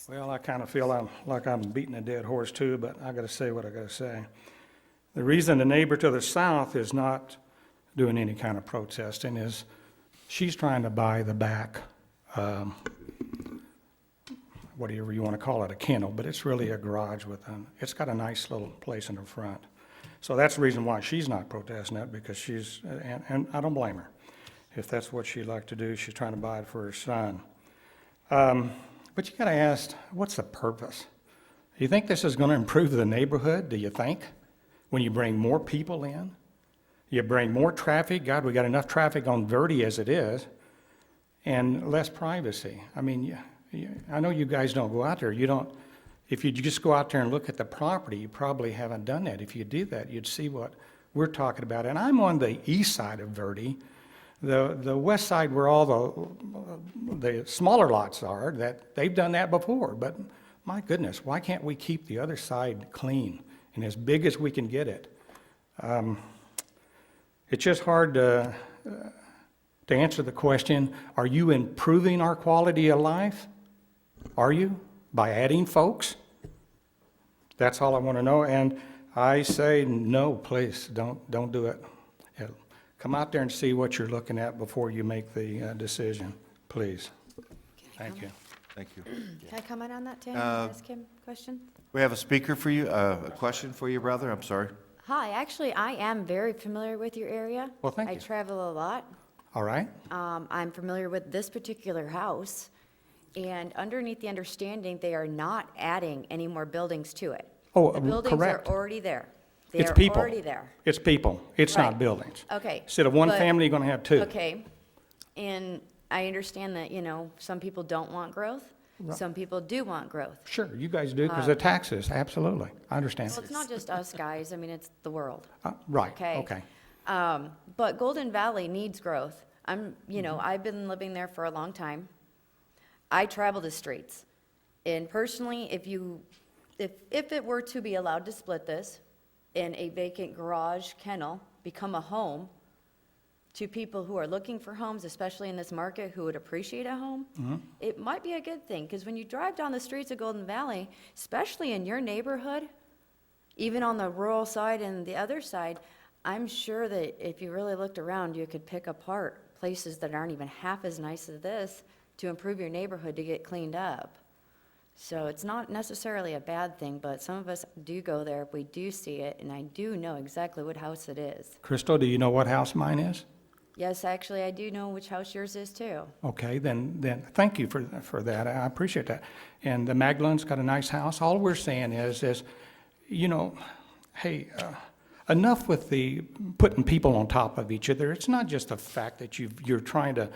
Well, I kind of feel like I'm beating a dead horse too, but I got to say what I got to say. The reason the neighbor to the south is not doing any kind of protesting is she's trying to buy the back, whatever you want to call it, a kennel, but it's really a garage with it's got a nice little place in the front. So that's the reason why she's not protesting it, because and I don't blame her. If that's what she'd like to do, she's trying to buy it for her son. But you got to ask, what's the purpose? You think this is going to improve the neighborhood, do you think? When you bring more people in? You bring more traffic? God, we got enough traffic on Verde as it is, and less privacy. I mean, I know you guys don't go out there. You don't. If you just go out there and look at the property, you probably haven't done that. If you did that, you'd see what we're talking about. And I'm on the east side of Verde. The west side where all the smaller lots are, that they've done that before. But my goodness, why can't we keep the other side clean and as big as we can get it? It's just hard to answer the question, are you improving our quality of life? Are you? by adding folks? That's all I want to know, and I say, no, please, don't do it. Yeah, come out there and see what you're looking at before you make the decision, please. Thank you. Thank you. Can I comment on that, Tim? Ask him a question? We have a speaker for you, a question for you, brother, I'm sorry. Hi, actually, I am very familiar with your area. Well, thank you. I travel a lot. All right? I'm familiar with this particular house, and underneath the understanding, they are not adding any more buildings to it. Oh, The buildings are correct. already there. They It's are people. already there. It's people. It's not Right. buildings. Okay. Instead of one but- family, you're going to have two. Okay, and I understand that, some people don't want growth, some people do want growth. Sure, you guys do because of taxes, absolutely. I understand. Well, it's not just us guys, I mean, it's the world. Right, Okay. okay. But Golden Valley needs growth. I've been living there for a long time. I travel the streets. And personally, if it were to be allowed to split this and a vacant garage kennel become a home to people who are looking for homes, especially in this market, who would appreciate a home, it might be a good thing. Because when you drive down the streets of Golden Valley, especially in your neighborhood, even on the rural side and the other side, I'm sure that if you really looked around, you could pick apart places that aren't even half as nice as this to improve your neighborhood to get cleaned up. So it's not necessarily a bad thing, but some of us do go there, we do see it, and I do know exactly what house it is. Cristo, do you know what house mine is? Yes, actually, I do know which house yours is too. Okay, then thank you for that. I appreciate that. And the Magdalene's got a nice house. All we're saying is, hey, enough with the putting people on top of each other. It's not just the fact that you're trying to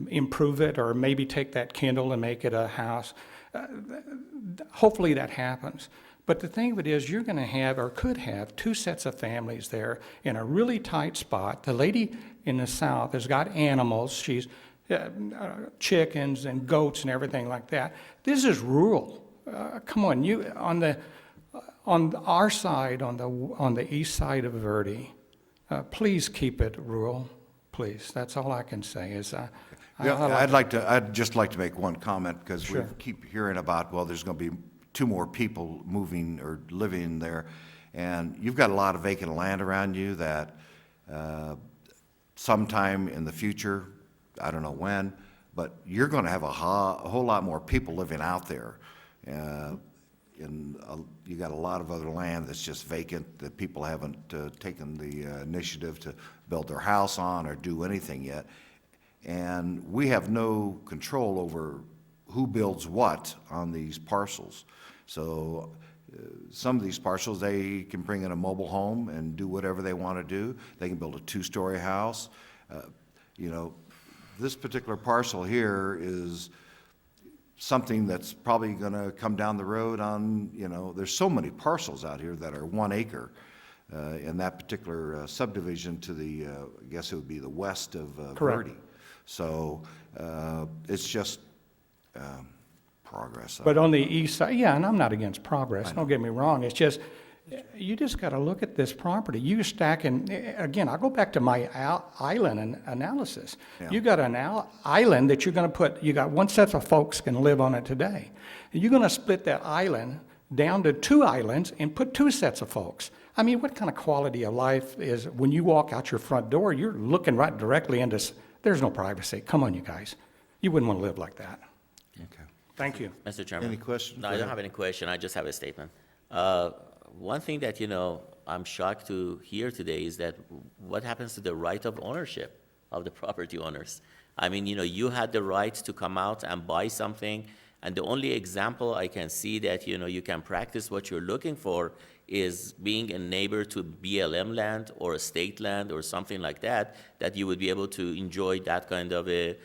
improve it or maybe take that Kindle and make it a house. Hopefully that happens. But the thing of it is, you're going to have or could have two sets of families there in a really tight spot. The lady in the south has got animals. She's chickens and goats and everything like that. This is rural. Come on, on our side, on the east side of Verde, please keep it rural, please. That's all I can say. I'd just like to make one comment because Sure. we keep hearing about, well, there's going to be two more people moving or living there, and you've got a lot of vacant land around you that sometime in the future, I don't know when, but you're going to have a whole lot more people living out there. You got a lot of other land that's just vacant that people haven't taken the initiative to build their house on or do anything yet. And we have no control over who builds what on these parcels. So some of these parcels, they can bring in a mobile home and do whatever they want to do. They can build a two-story house. This particular parcel here is something that's probably going to come down the road on, there's so many parcels out here that are 1 acre in that particular subdivision to the, I guess it would be the west of Correct. Verde. So it's just progress. But on the east side, yeah, and I'm not against progress, don't get me wrong. It's just, you just got to look at this property. You stacking, again, I'll go back to my island analysis. Yeah. You got an island that you're going to put, you got one set of folks can live on it today. You're going to split that island down to 2 islands and put 2 sets of folks. I mean, what kind of quality of life is, when you walk out your front door, you're looking right directly into, there's no privacy. Come on, you guys. You wouldn't want to live like that. Okay. Thank you. Mr. Chairman. Any questions? No, I don't have any question. I just have a statement. One thing that, I'm shocked to hear today is that what happens to the right of ownership of the property owners? I mean, you had the right to come out and buy something, and the only example I can see that, you can practice what you're looking for is being a neighbor to BLM land or state land or something like that, that you would be able to enjoy that kind of a,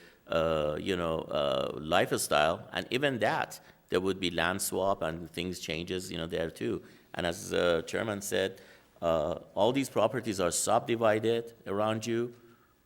lifestyle. And even that, there would be land swap and things changes, there too. And as the chairman said, all these properties are subdivided around you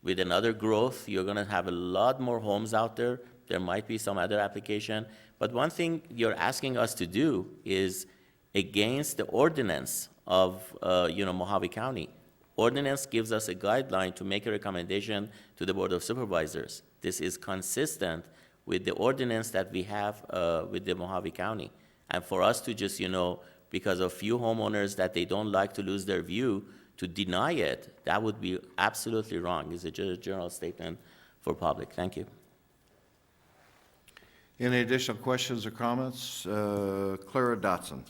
with another growth. You're going to have a lot more homes out there. There might be some other application. But one thing you're asking us to do is against the ordinance of, Mohave County. Ordinance gives us a guideline to make a recommendation to the Board of Supervisors. This is consistent with the ordinance that we have with the Mohave County. And for us to just, because of few homeowners that they don't like to lose their view, to deny it, that would be absolutely wrong. It's a general statement for public. Thank you. Any additional questions or comments? Clara Dotson.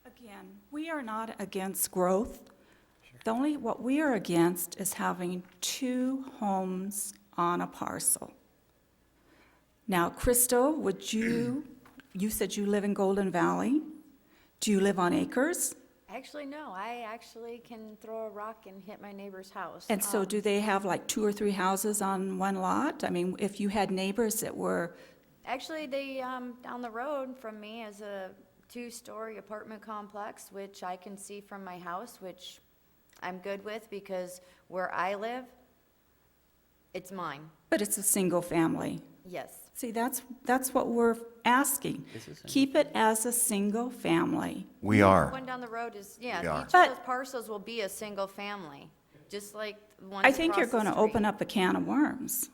Again, we are not against growth. What we are against is having two homes on a parcel. Now, Cristo, you said you live in Golden Valley. Do you live on acres? Actually, no, I actually can throw a rock and hit my neighbor's house. And so do they have like 2 or 3 houses on one lot? I mean, if you had neighbors that were, Actually, they, down the road from me is a 2-story apartment complex, which I can see from my house, which I'm good with because where I live, it's mine. but it's a single family. Yes. See, that's what we're asking. Keep it as a single family. We are. One down the road is, We yeah, are. each of But- those parcels will be a single family, just like the ones I think you're across going the to open street. up a can of worms.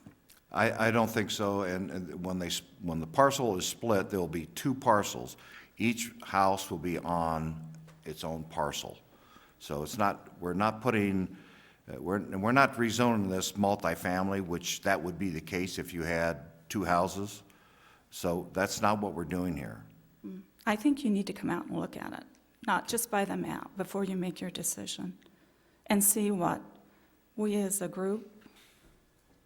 I don't think so, and when the parcel is split, there'll be 2 parcels. Each house will be on its own parcel. So it's not, we're not putting, we're not rezoning this multifamily, which that would be the case if you had 2 houses. So that's not what we're doing here. I think you need to come out and look at it, not just by the map, before you make your decision, and see what we as a group,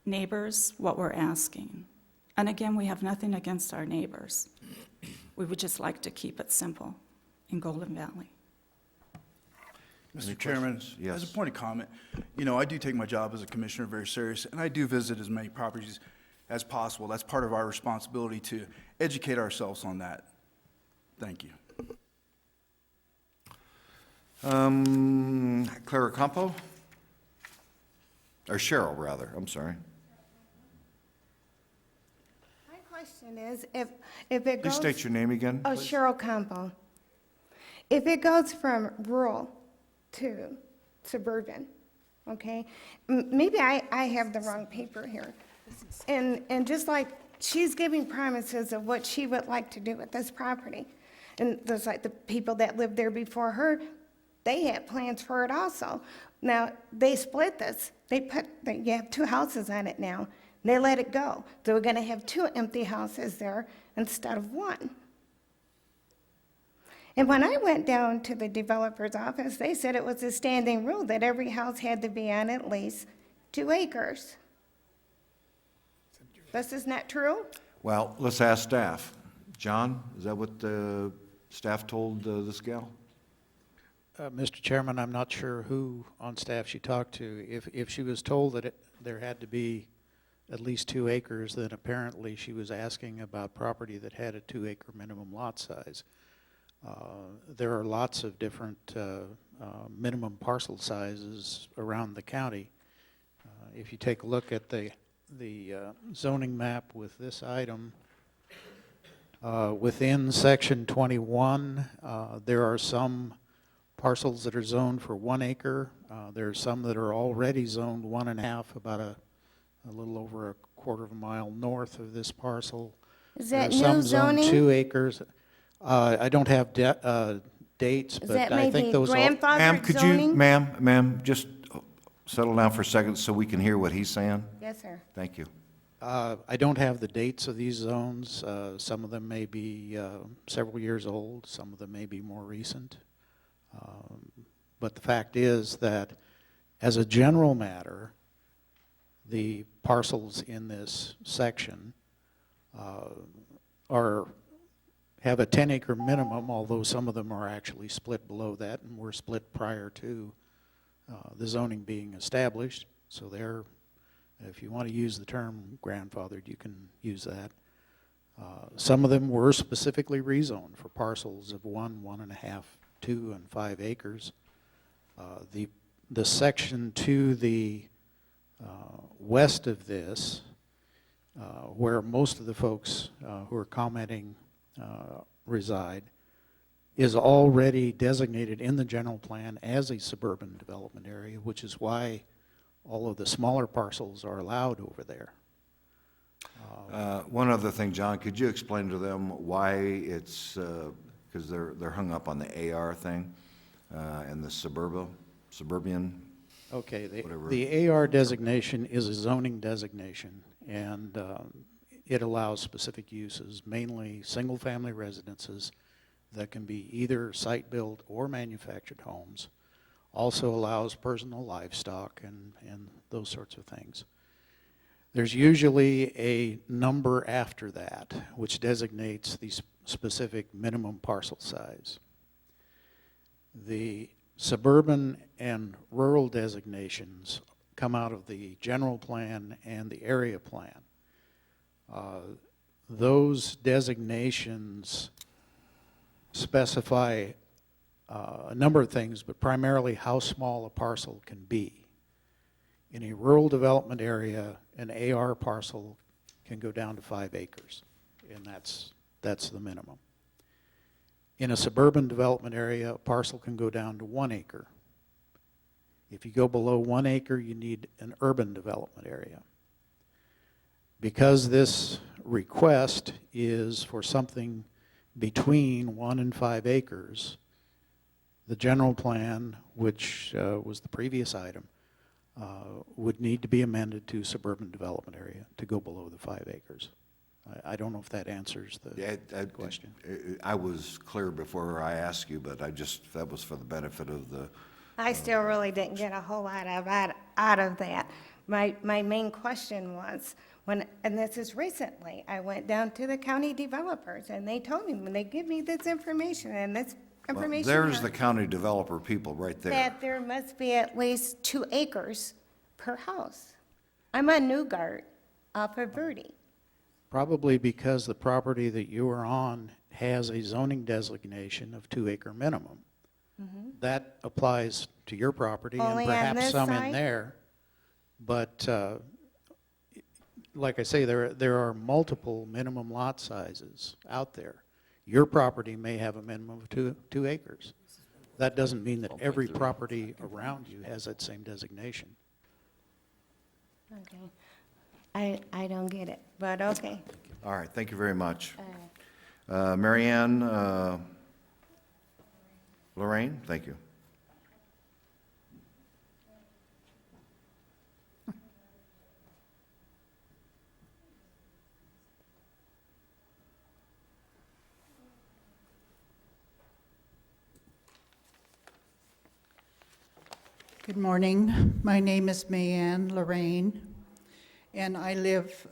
neighbors, what we're asking. And again, we have nothing against our neighbors. We would just like to keep it simple in Golden Valley. Any Mr. Chairman, questions? Yes. as a point of comment, I do take my job as a commissioner very serious, and I do visit as many properties as possible. That's part of our responsibility to educate ourselves on that. Thank you. Clara Campbell? Or Cheryl, rather, I'm sorry. My question is, if it goes... Please state your name again, Oh, please. Cheryl Campbell. If it goes from rural to suburban, okay? Maybe I have the wrong paper here. And just like, she's giving promises of what she would like to do with this property. And there's like the people that lived there before her, they had plans for it also. Now, they split this. You have 2 houses on it now. They let it go. So we're gonna have 2 empty houses there instead of 1. And when I went down to the developer's office, they said it was a standing rule that every house had to be on at least 2 acres. This is not true? Well, let's ask staff. John, is that what the staff told this gal? Mr. Chairman, I'm not sure who on staff she talked to. If she was told that there had to be at least 2 acres, then apparently she was asking about property that had a 2-acre minimum lot size. There are lots of different minimum parcel sizes around the county. If you take a look at the zoning map with this item, within section 21, there are some parcels that are zoned for 1 acre. There are some that are already zoned 1.5, about a little over a quarter of a mile north of this parcel. Is There that are some new zoned zoning? 2 acres. I don't have dates, Is but that I think maybe those all. Ma'am, grandfathered could you, zoning? ma'am, just settle down for a second so we can hear what he's saying? Yes, sir. Thank you. I don't have the dates of these zones. Some of them may be several years old, some of them may be more recent. But the fact is that, as a general matter, the parcels in this section have a 10-acre minimum, although some of them are actually split below that and were split prior to the zoning being established. So they're, if you want to use the term grandfathered, you can use that. Some of them were specifically rezoned for parcels of 1, 1.5, 2, and 5 acres. The section to the west of this, where most of the folks who are commenting reside, is already designated in the general plan as a suburban development area, which is why all of the smaller parcels are allowed over there. One other thing, John, could you explain to them why it's, because they're hung up on the AR thing and the suburban? Okay, Whatever. the AR designation is a zoning designation, and it allows specific uses, mainly single-family residences that can be either site-built or manufactured homes. Also allows personal livestock and those sorts of things. There's usually a number after that, which designates the specific minimum parcel size. The suburban and rural designations come out of the general plan and the area plan. Those designations specify a number of things, but primarily how small a parcel can be. In a rural development area, an AR parcel can go down to 5 acres, and that's the minimum. In a suburban development area, a parcel can go down to 1 acre. If you go below 1 acre, you need an urban development area. Because this request is for something between 1 and 5 acres, the general plan, which was the previous item, would need to be amended to suburban development area to go below the 5 acres. I don't know if that answers the question. I was clear before I asked you, but that was for the benefit of the. I still really didn't get a whole lot out of that. My main question was, and this is recently, I went down to the county developers, and they told me, when they give me this information, and this information. There's the county developer people right there. That there must be at least 2 acres per house. I'm on Newgart off of Verde. Probably because the property that you are on has a zoning designation of 2 acre minimum. That applies to your property Only and on perhaps this some in side? there. But like I say, there are multiple minimum lot sizes out there. Your property may have a minimum of 2 acres. That doesn't mean that every property around you has that same designation. Okay. I don't get it, but okay. All right, thank you very much. Mary Ann, Lorraine, thank you. Good morning. My name is Mayanne Lorraine, and I live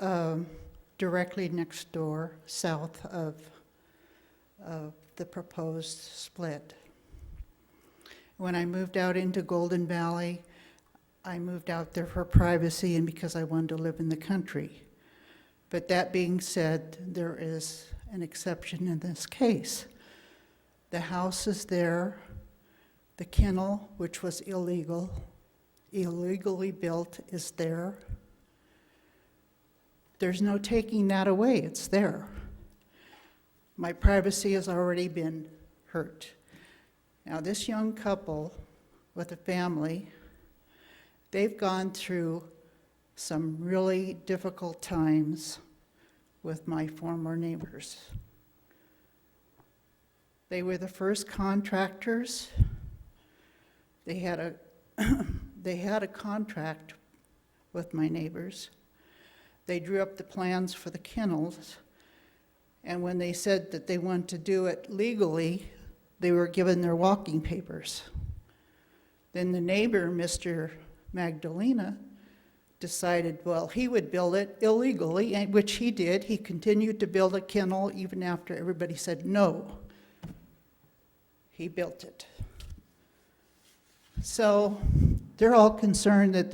directly next door, south of the proposed split. When I moved out into Golden Valley, I moved out there for privacy and because I wanted to live in the country. But that being said, there is an exception in this case. The house is there. The kennel, which was illegally built, is there. There's no taking that away, it's there. My privacy has already been hurt. Now, this young couple with a family, they've gone through some really difficult times with my former neighbors. They were the first contractors. They had a contract with my neighbors. They drew up the plans for the kennels, and when they said that they wanted to do it legally, they were given their walking papers. Then the neighbor, Mr. Magdalene, decided, well, he would build it illegally, and which he did. He continued to build a kennel even after everybody said no. He built it. So they're all concerned that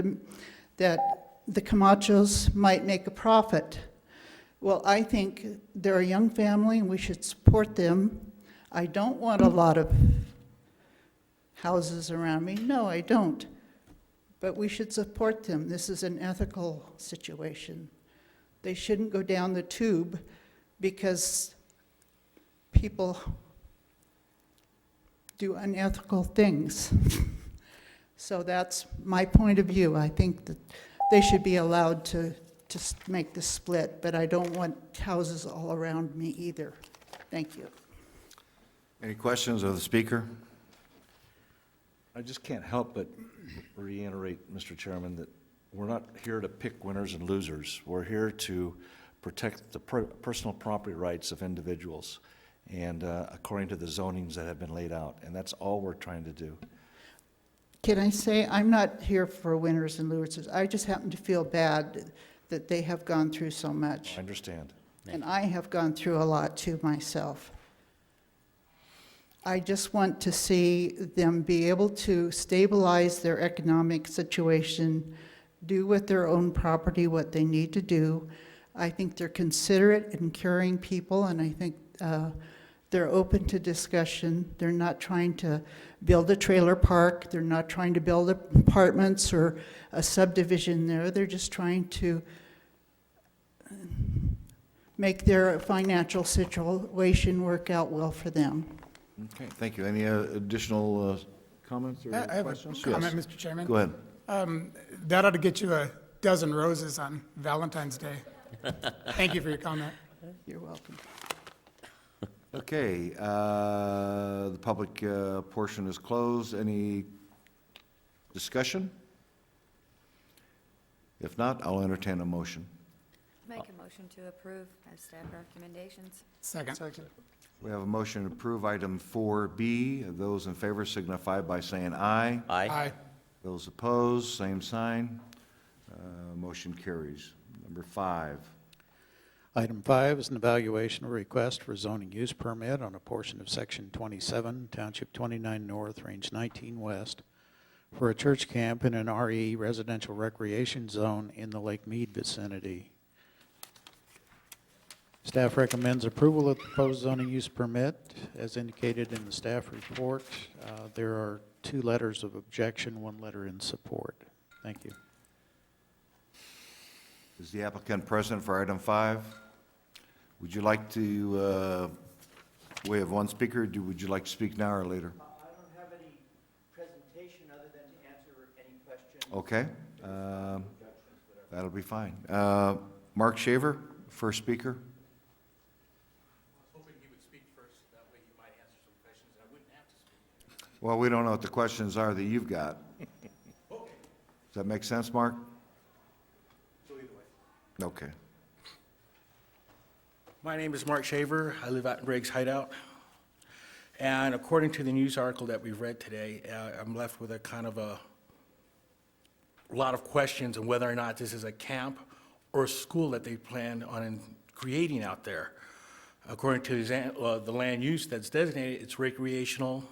the Camachos might make a profit. Well, I think they're a young family and we should support them. I don't want a lot of houses around me. No, I don't. But we should support them. This is an ethical situation. They shouldn't go down the tube because people do unethical things. So that's my point of view. I think that they should be allowed to make the split, but I don't want houses all around me either. Thank you. Any questions of the speaker? I just can't help but reiterate, Mr. Chairman, that we're not here to pick winners and losers. We're here to protect the personal property rights of individuals, and according to the zonings that have been laid out, and that's all we're trying to do. Can I say, I'm not here for winners and losers. I just happen to feel bad that they have gone through so much. I understand. And I have gone through a lot too myself. I just want to see them be able to stabilize their economic situation, do with their own property what they need to do. I think they're considerate and caring people, and I think they're open to discussion. They're not trying to build a trailer park. They're not trying to build apartments or a subdivision there. They're just trying to make their financial situation work out well for them. Okay, thank you. Any additional comments or I have a questions? comment, Yes. Mr. Chairman. Go ahead. That ought to get you a dozen roses on Valentine's Day. Thank you for your comment. You're welcome. Okay, the public portion is closed. Any discussion? If not, I'll entertain a motion. Make a motion to approve as staff recommendations. Second. We have a motion to approve item 4B. Those in favor signify by saying aye. Aye. Those opposed, same sign. Motion carries. Number 5. Item 5 is an evaluation of request for zoning use permit on a portion of Section 27, Township 29 North, Range 19 West, for a church camp in an RE residential recreation zone in the Lake Mead vicinity. Staff recommends approval of the proposed zoning use permit as indicated in the staff report. There are 2 letters of objection, 1 letter in support. Thank you. Is the applicant present for item 5? Would you like to, we have 1 speaker. Would you like to speak now or later? I don't have any presentation other than to answer any questions. Okay. That'll be fine. Mark Shaver, first speaker. Well, we don't know what the questions are that you've got. Does that make sense, Mark? Okay. My name is Mark Shaver. I live out in Greg's Hideout. And according to the news article that we've read today, I'm left with a kind of a lot of questions on whether or not this is a camp or a school that they plan on creating out there. According to the land use that's designated, it's recreational,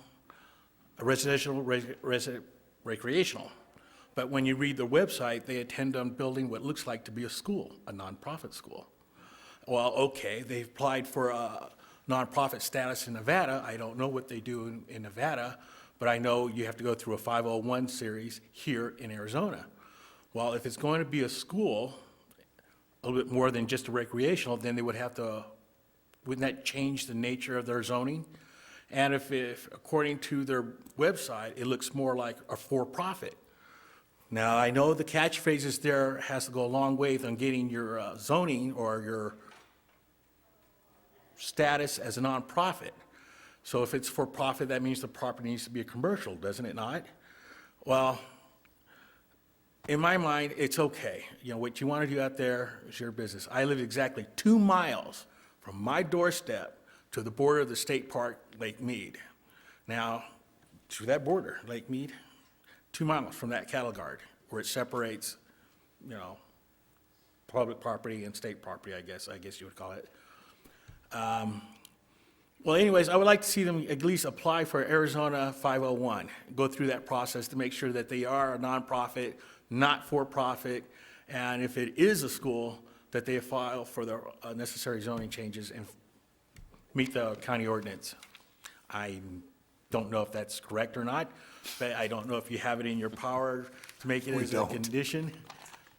residential, recreational. But when you read the website, they intend on building what looks like to be a school, a nonprofit school. Well, okay, they've applied for a nonprofit status in Nevada. I don't know what they do in Nevada, but I know you have to go through a 501 series here in Arizona. Well, if it's going to be a school, a little bit more than just a recreational, then they would have to, wouldn't that change the nature of their zoning? And if according to their website, it looks more like a for-profit. Now, I know the catchphrases there has to go a long way on getting your zoning or your status as a nonprofit. So if it's for-profit, that means the property needs to be a commercial, doesn't it not? Well, in my mind, it's okay. You know, what you want to do out there is your business. I live exactly 2 miles from my doorstep to the border of the state park, Lake Mead. Now, to that border, Lake Mead, 2 miles from that cattle guard, where it separates, you know, public property and state property, I guess you would call it. Well, anyways, I would like to see them at least apply for Arizona 501, go through that process to make sure that they are a nonprofit, not for-profit, and if it is a school, that they file for the necessary zoning changes and meet the county ordinance. I don't know if that's correct or not, but I don't know if you have it in your power to make it as a condition,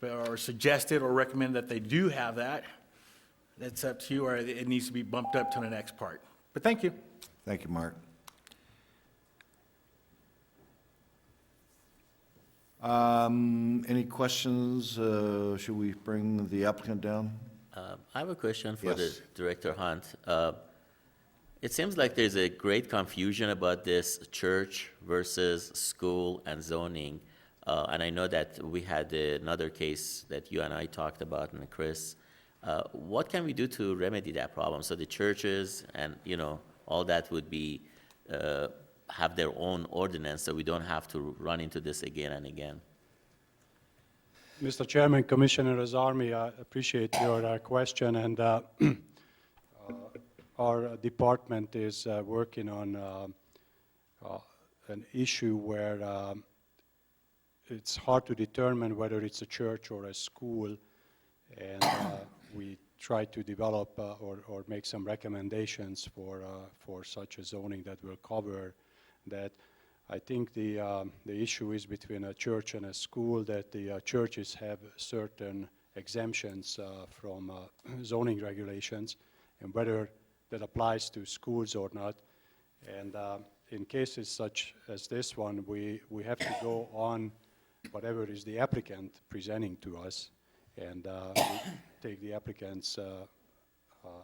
or suggest it or recommend that they do have that. That's up to you, or it needs to be bumped up to the next part. But thank you. Thank you, Mark. Any questions? Should we bring the applicant down? I have a question for the Yes. Director Hunt. It seems like there's a great confusion about this church versus school and zoning. And I know that we had another case that you and I talked about, and Chris. What can we do to remedy that problem? So the churches and, all that would be, have their own ordinance, so we don't have to run into this again and again. Mr. Chairman, Commissioner Azarmi, I appreciate your question, and our department is working on an issue where it's hard to determine whether it's a church or a school, and we try to develop or make some recommendations for such a zoning that will cover that. I think the issue is between a church and a school, that the churches have certain exemptions from zoning regulations, and whether that applies to schools or not. And in cases such as this one, we have to go on whatever is the applicant presenting to us, and we take the applicant's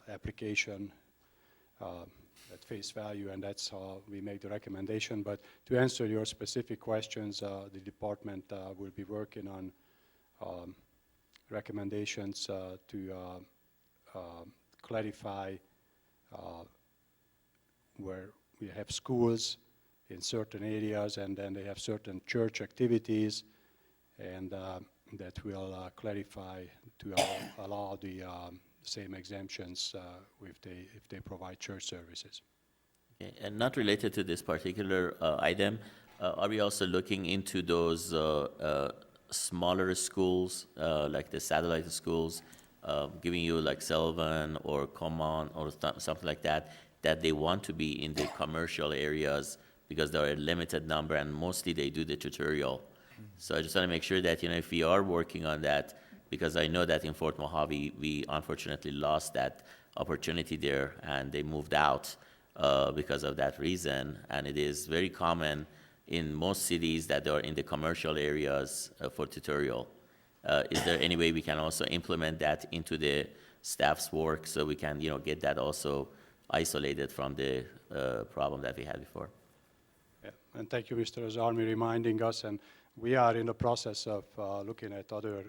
application at face value, and that's how we make the recommendation. But to answer your specific questions, the department will be working on recommendations to clarify where we have schools in certain areas, and then they have certain church activities, and that will clarify to allow the same exemptions if they provide church services. Okay. And not related to this particular item, are we also looking into those smaller schools, like the satellite schools, giving you like Sullivan or Common or something like that, that they want to be in the commercial areas because there are a limited number, and mostly they do the tutorial. So I just want to make sure that, if we are working on that, because I know that in Fort Mohave, we unfortunately lost that opportunity there, and they moved out because of that reason. And it is very common in most cities that they are in the commercial areas for tutorial. Is there any way we can also implement that into the staff's work so we can, get that also isolated from the problem that we had before? Yeah. And thank you, Mr. Azarmi, reminding us. And we are in the process of looking at other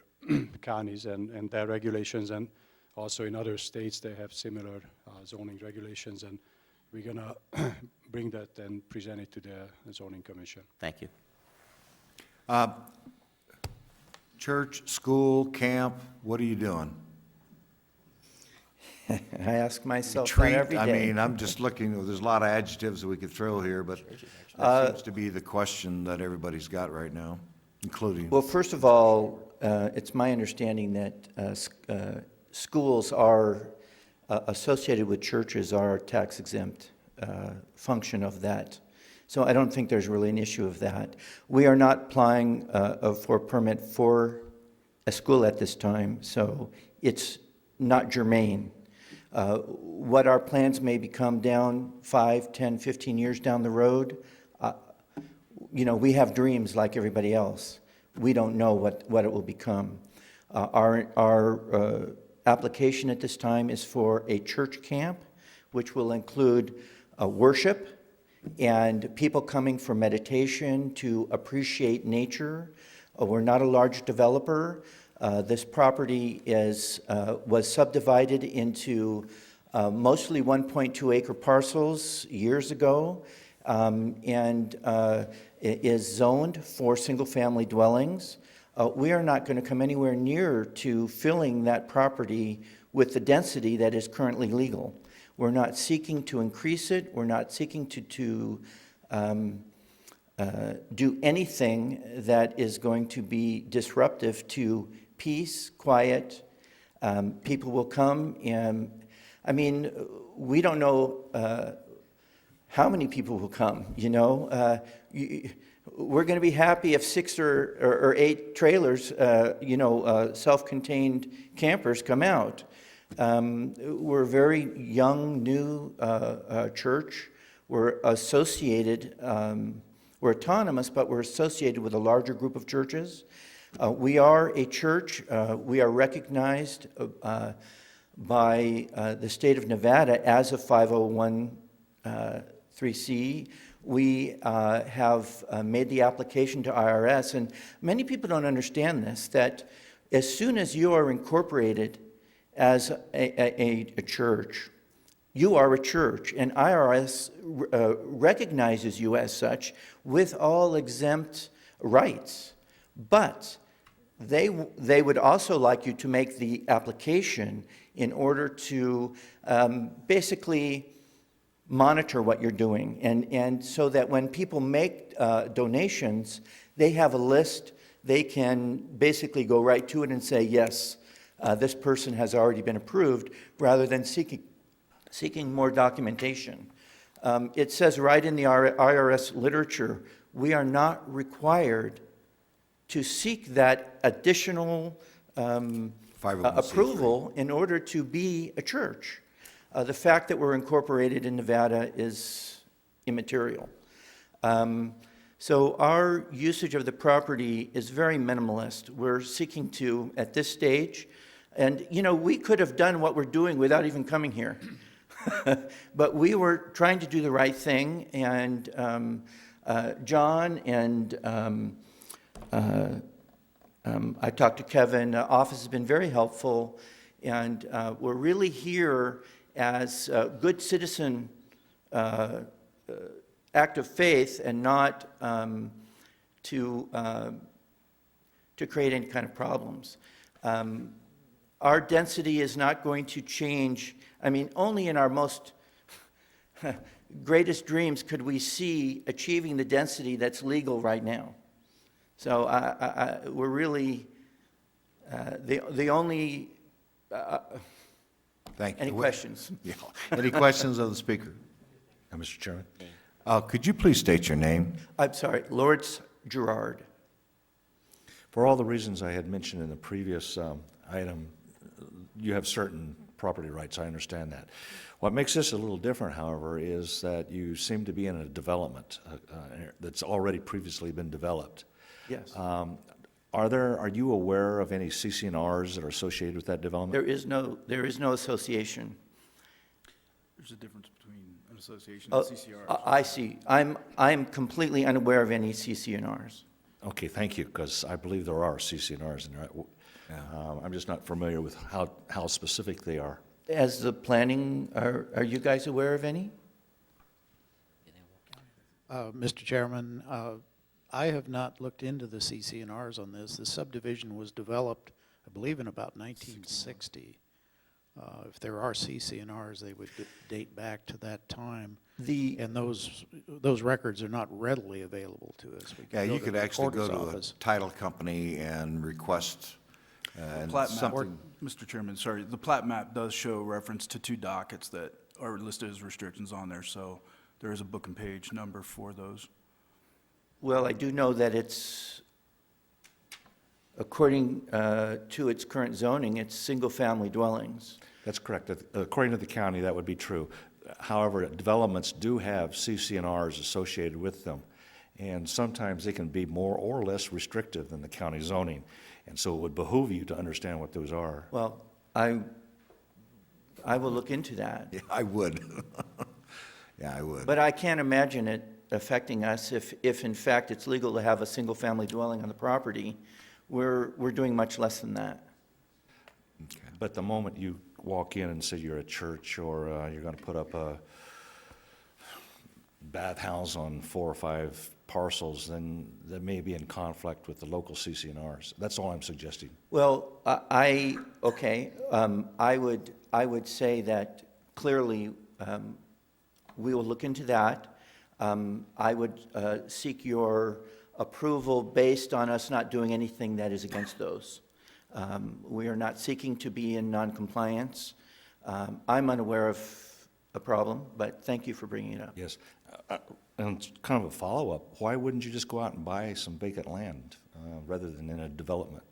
counties and their regulations, and also in other states they have similar zoning regulations, and we're going to bring that and present it to the zoning commission. Thank you. Church, school, camp, what are you doing? I ask myself that Retreat? every day. I'm just looking, there's a lot of adjectives that we could throw here, but that seems to be the question that everybody's got right now, including. Well, first of all, it's my understanding that schools are associated with churches are tax exempt function of that. So I don't think there's really an issue of that. We are not applying for a permit for a school at this time, so it's not germane. What our plans may become down 5, 10, 15 years down the road, we have dreams like everybody else. We don't know what it will become. Our application at this time is for a church camp, which will include worship and people coming for meditation to appreciate nature. We're not a large developer. This property was subdivided into mostly 1.2 acre parcels years ago, and is zoned for single family dwellings. We are not going to come anywhere near to filling that property with the density that is currently legal. We're not seeking to increase it. We're not seeking to do anything that is going to be disruptive to peace, quiet. People will come, and we don't know how many people will come. We're going to be happy if 6 or 8 trailers, self-contained campers come out. We're a very young, new church. We're We're autonomous, but we're associated with a larger group of churches. We are a church. We are recognized by the state of Nevada as a 501(c)(3). We have made the application to IRS, and many people don't understand this, that as soon as you are incorporated as a church, you are a church, and IRS recognizes you as such with all exempt rights. But they would also like you to make the application in order to basically monitor what you're doing, and so that when people make donations, they have a list. They can basically go right to it and say, yes, this person has already been approved, rather than seeking more documentation. It says right in the IRS literature, we are not required to seek that additional approval in order to be a church. The fact that we're incorporated in Nevada is immaterial. So our usage of the property is very minimalist. We're seeking to, at this stage, and we could have done what we're doing without even coming here. But we were trying to do the right thing, and John and I talked to Kevin. The office has been very helpful, and we're really here as a good citizen act of faith, and not to create any kind of problems. Our density is not going to change. I mean, only in our most greatest dreams could we see achieving the density that's legal right now. So we're really the only. Thank you. Any questions? Yeah. Any questions of the speaker? Mr. Chairman? Could you please state your name? I'm sorry, Lawrence Gerard. For all the reasons I had mentioned in the previous item, you have certain property rights, I understand that. What makes this a little different, however, is that you seem to be in a development that's already previously been developed. Yes. Are you aware of any CC&Rs that are associated with that development? There is no association. There's a difference between an association and CCRs. I see. I'm completely unaware of any CC&Rs. Okay, thank you, because I believe there are CC&Rs in there. I'm just not familiar with how specific they are. As the planning, are you guys aware of any? Mr. Chairman, I have not looked into the CC&Rs on this. The subdivision was developed, I believe, in about 1960. If there are CC&Rs, they would date back to that time. And those records are not readily available to us. Yeah, you could actually go to a title company and request Plat map, something. Mr. Chairman, sorry, the plat map does show reference to 2 dockets that are listed as restrictions on there, so there is a book and page number for those. Well, I do know that it's, according to its current zoning, it's single-family dwellings. That's correct. According to the county, that would be true. However, developments do have CC&Rs associated with them, and sometimes they can be more or less restrictive than the county zoning, and so it would behoove you to understand what those are. Well, I will look into that. Yeah, I would. Yeah, I would. But I can't imagine it affecting us if in fact it's legal to have a single-family dwelling on the property. We're doing much less than that. Okay. But the moment you walk in and say you're a church, or you're going to put up a bathhouse on 4 or 5 parcels, then that may be in conflict with the local CC&Rs. That's all I'm suggesting. Well, I would say that clearly we will look into that. I would seek your approval based on us not doing anything that is against those. We are not seeking to be in noncompliance. I'm unaware of a problem, but thank you for bringing it up. Yes. And it's kind of a follow-up. Why wouldn't you just go out and buy some vacant land rather than in a development?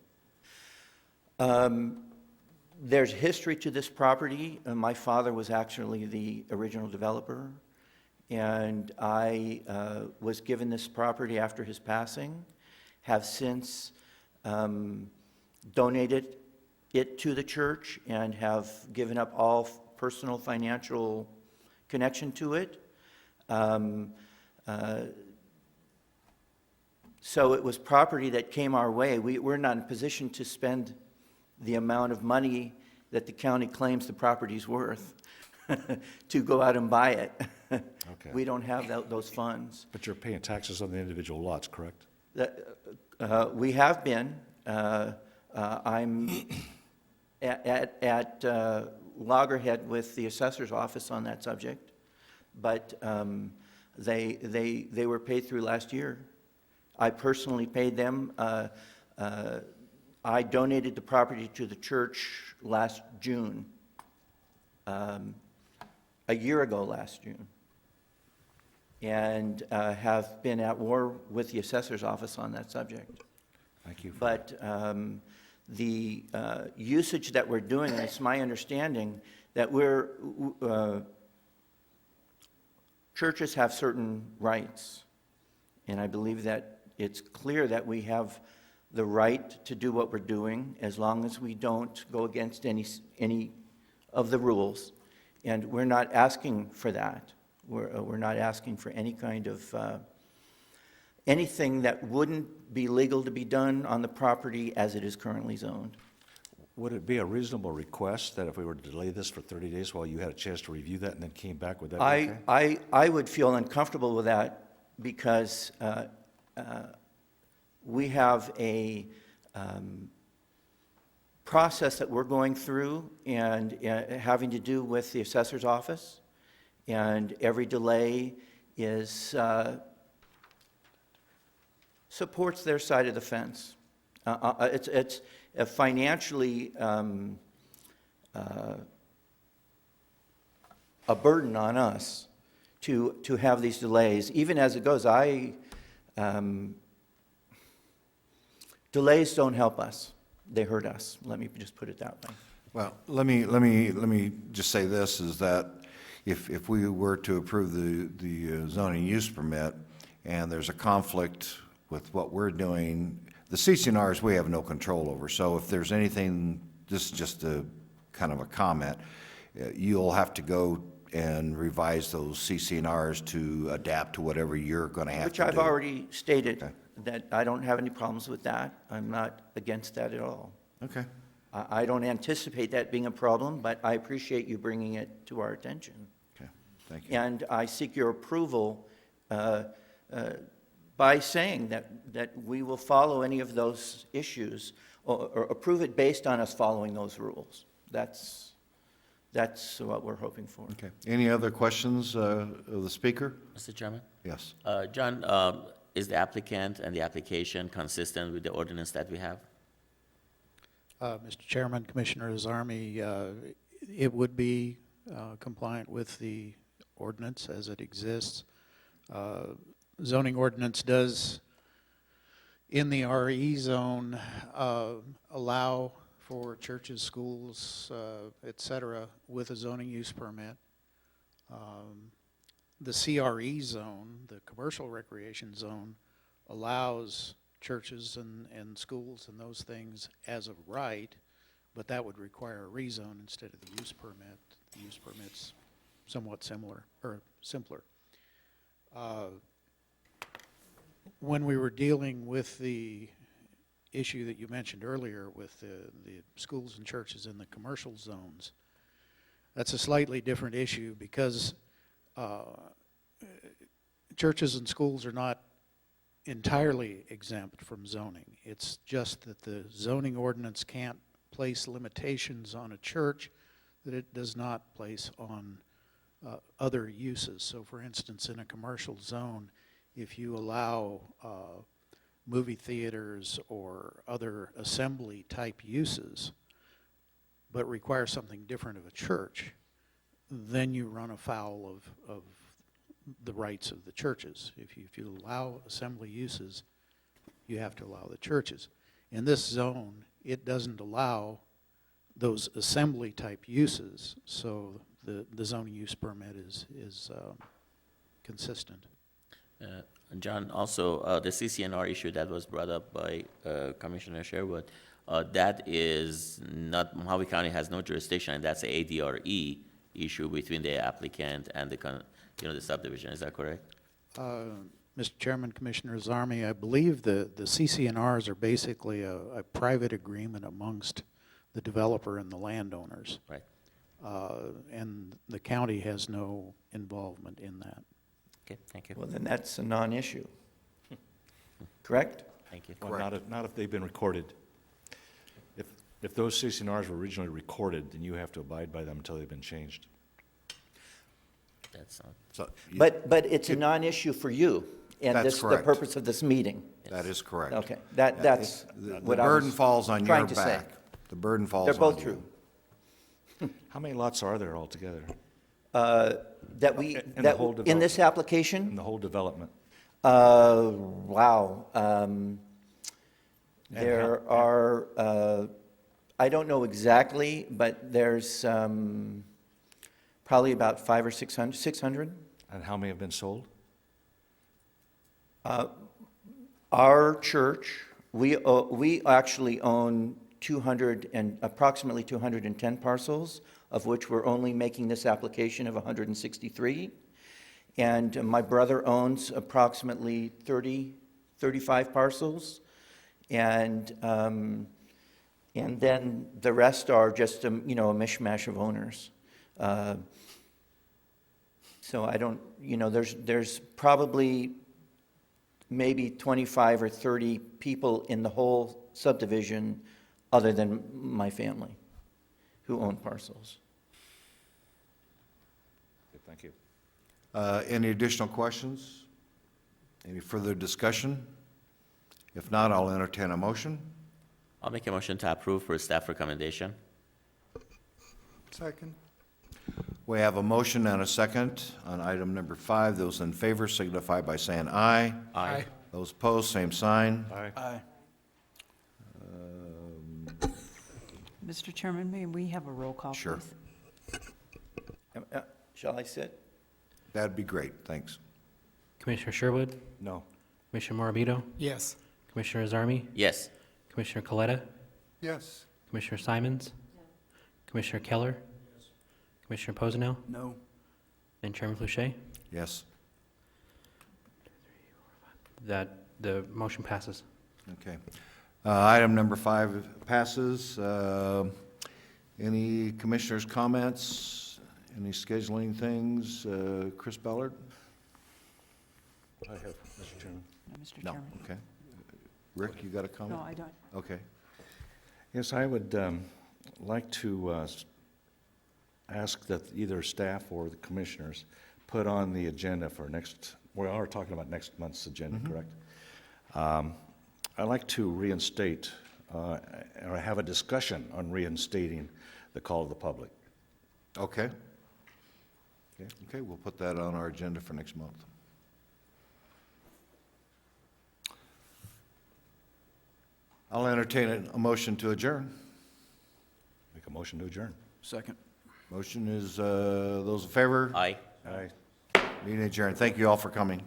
There's history to this property. My father was actually the original developer, and I was given this property after his passing, have since donated it to the church and have given up all personal financial connection to it. So it was property that came our way. We're not in a position to spend the amount of money that the county claims the property's worth to go out and buy it. Okay. We don't have those funds. But you're paying taxes on the individual lots, correct? We have been. I'm at loggerhead with the assessor's office on that subject, but they were paid through last year. I personally paid them. I donated the property to the church last June, a year ago last June, and have been at war with the assessor's office on that subject. Thank you. But the usage that we're doing, and it's my understanding that churches have certain rights, and I believe that it's clear that we have the right to do what we're doing as long as we don't go against any of the rules, and we're not asking for that. We're not asking for any kind of anything that wouldn't be legal to be done on the property as it is currently zoned. Would it be a reasonable request that if we were to delay this for 30 days while you had a chance to review that and then came back, would that be okay? I would feel uncomfortable with that because we have a process that we're going through and having to do with the assessor's office, and every delay is supports their side of the fence. It's a financially a burden on us to have these delays. Even as it goes, delays don't help us. They hurt us. Let me just put it that way. Well, let me just say this, is that if we were to approve the zoning use permit and there's a conflict with what we're doing, the CC&Rs we have no control over. So if there's anything, this is just a kind of a comment, you'll have to go and revise those CC&Rs to adapt to whatever you're going to have to do. Which I've already stated, that I don't have any problems with that. I'm not against that at all. Okay. I don't anticipate that being a problem, but I appreciate you bringing it to our attention. Okay, thank you. And I seek your approval by saying that we will follow any of those issues or approve it based on us following those rules. That's what we're hoping for. Okay. Any other questions of the speaker? Mr. Chairman? Yes. John, is the applicant and the application consistent with the ordinance that we have? Mr. Chairman, Commissioner Zarmi, it would be compliant with the ordinance as it exists. Zoning ordinance does, in the RE zone, allow for churches, schools, et cetera, with a zoning use permit. The CRE zone, the commercial recreation zone, allows churches and schools and those things as of right, but that would require a rezone instead of the use permit. The use permit's somewhat similar, or simpler. When we were dealing with the issue that you mentioned earlier with the schools and churches in the commercial zones, that's a slightly different issue because churches and schools are not entirely exempt from zoning. It's just that the zoning ordinance can't place limitations on a church that it does not place on other uses. So for instance, in a commercial zone, if you allow movie theaters or other assembly type uses, but require something different of a church, then you run afoul of the rights of the churches. If you allow assembly uses, you have to allow the churches. In this zone, it doesn't allow those assembly type uses, so the zoning use permit is consistent. John, also, the CCNR issue that was brought up by Commissioner Sherwood, that is not, Mohave County has no jurisdiction, and that's a ADRE issue between the applicant and the subdivision, is that correct? Mr. Chairman, Commissioner Zarmi, I believe the CCNRs are basically a private agreement amongst the developer and the landowners. Right. And the county has no involvement in that. Okay, thank you. Well, then that's a non-issue. Correct? Thank you. Well, not if they've been recorded. If those CCNRs were originally recorded, then you have to abide by them until they've been changed. That's not, So, But it's a non-issue for you, and That's this is the correct. purpose of this meeting. that is correct. Okay, that's The what I burden was falls on your trying to say. back. The burden falls They're on both you. true. How many lots are there altogether That we, In the that, whole in this in application? the whole development? Wow. There are, I don't know exactly, but there's probably about 500 or 600. And how many have been sold? Our church, we actually own approximately 210 parcels, of which we're only making this application of 163. And my brother owns approximately 35 parcels. And then the rest are just, a mishmash of owners. So I don't, there's probably maybe 25 or 30 people in the whole subdivision other than my family who own parcels. Okay, thank you. Any additional questions? Any further discussion? If not, I'll entertain a motion. I'll make a motion to approve for staff recommendation. Second. We have a motion and a second on item number 5. Those in favor signify by saying aye. Aye. Those opposed, same sign. Aye. Mr. Chairman, may we have a roll call, Sure. please? Shall I sit? That'd be great, thanks. Commissioner Sherwood, No. Commissioner Morabito, Yes. Commissioner Azarmi, Yes. Commissioner Coletta, Yes. Commissioner Simons, Commissioner Keller, Commissioner Posenel, No. and Chairman Fluchet. Yes, That the motion passes. okay. Item number 5 passes. Any commissioners' comments? Any scheduling things? Chris Ballard? I have, Mr. Chairman. No, Mr. No, Chairman. okay. Rick, you got a comment? No, I don't. Okay. Yes, I would like to ask that either staff or the commissioners put on the agenda for next, we are talking about next month's agenda, correct? I'd like to reinstate, or have a discussion on reinstating the call of the public. Okay. Okay, we'll put that on our agenda for next month. I'll entertain a motion to adjourn. Make a motion to adjourn. Second. Motion is, those in favor? Aye. Aye. Meeting adjourned. Thank you all for coming.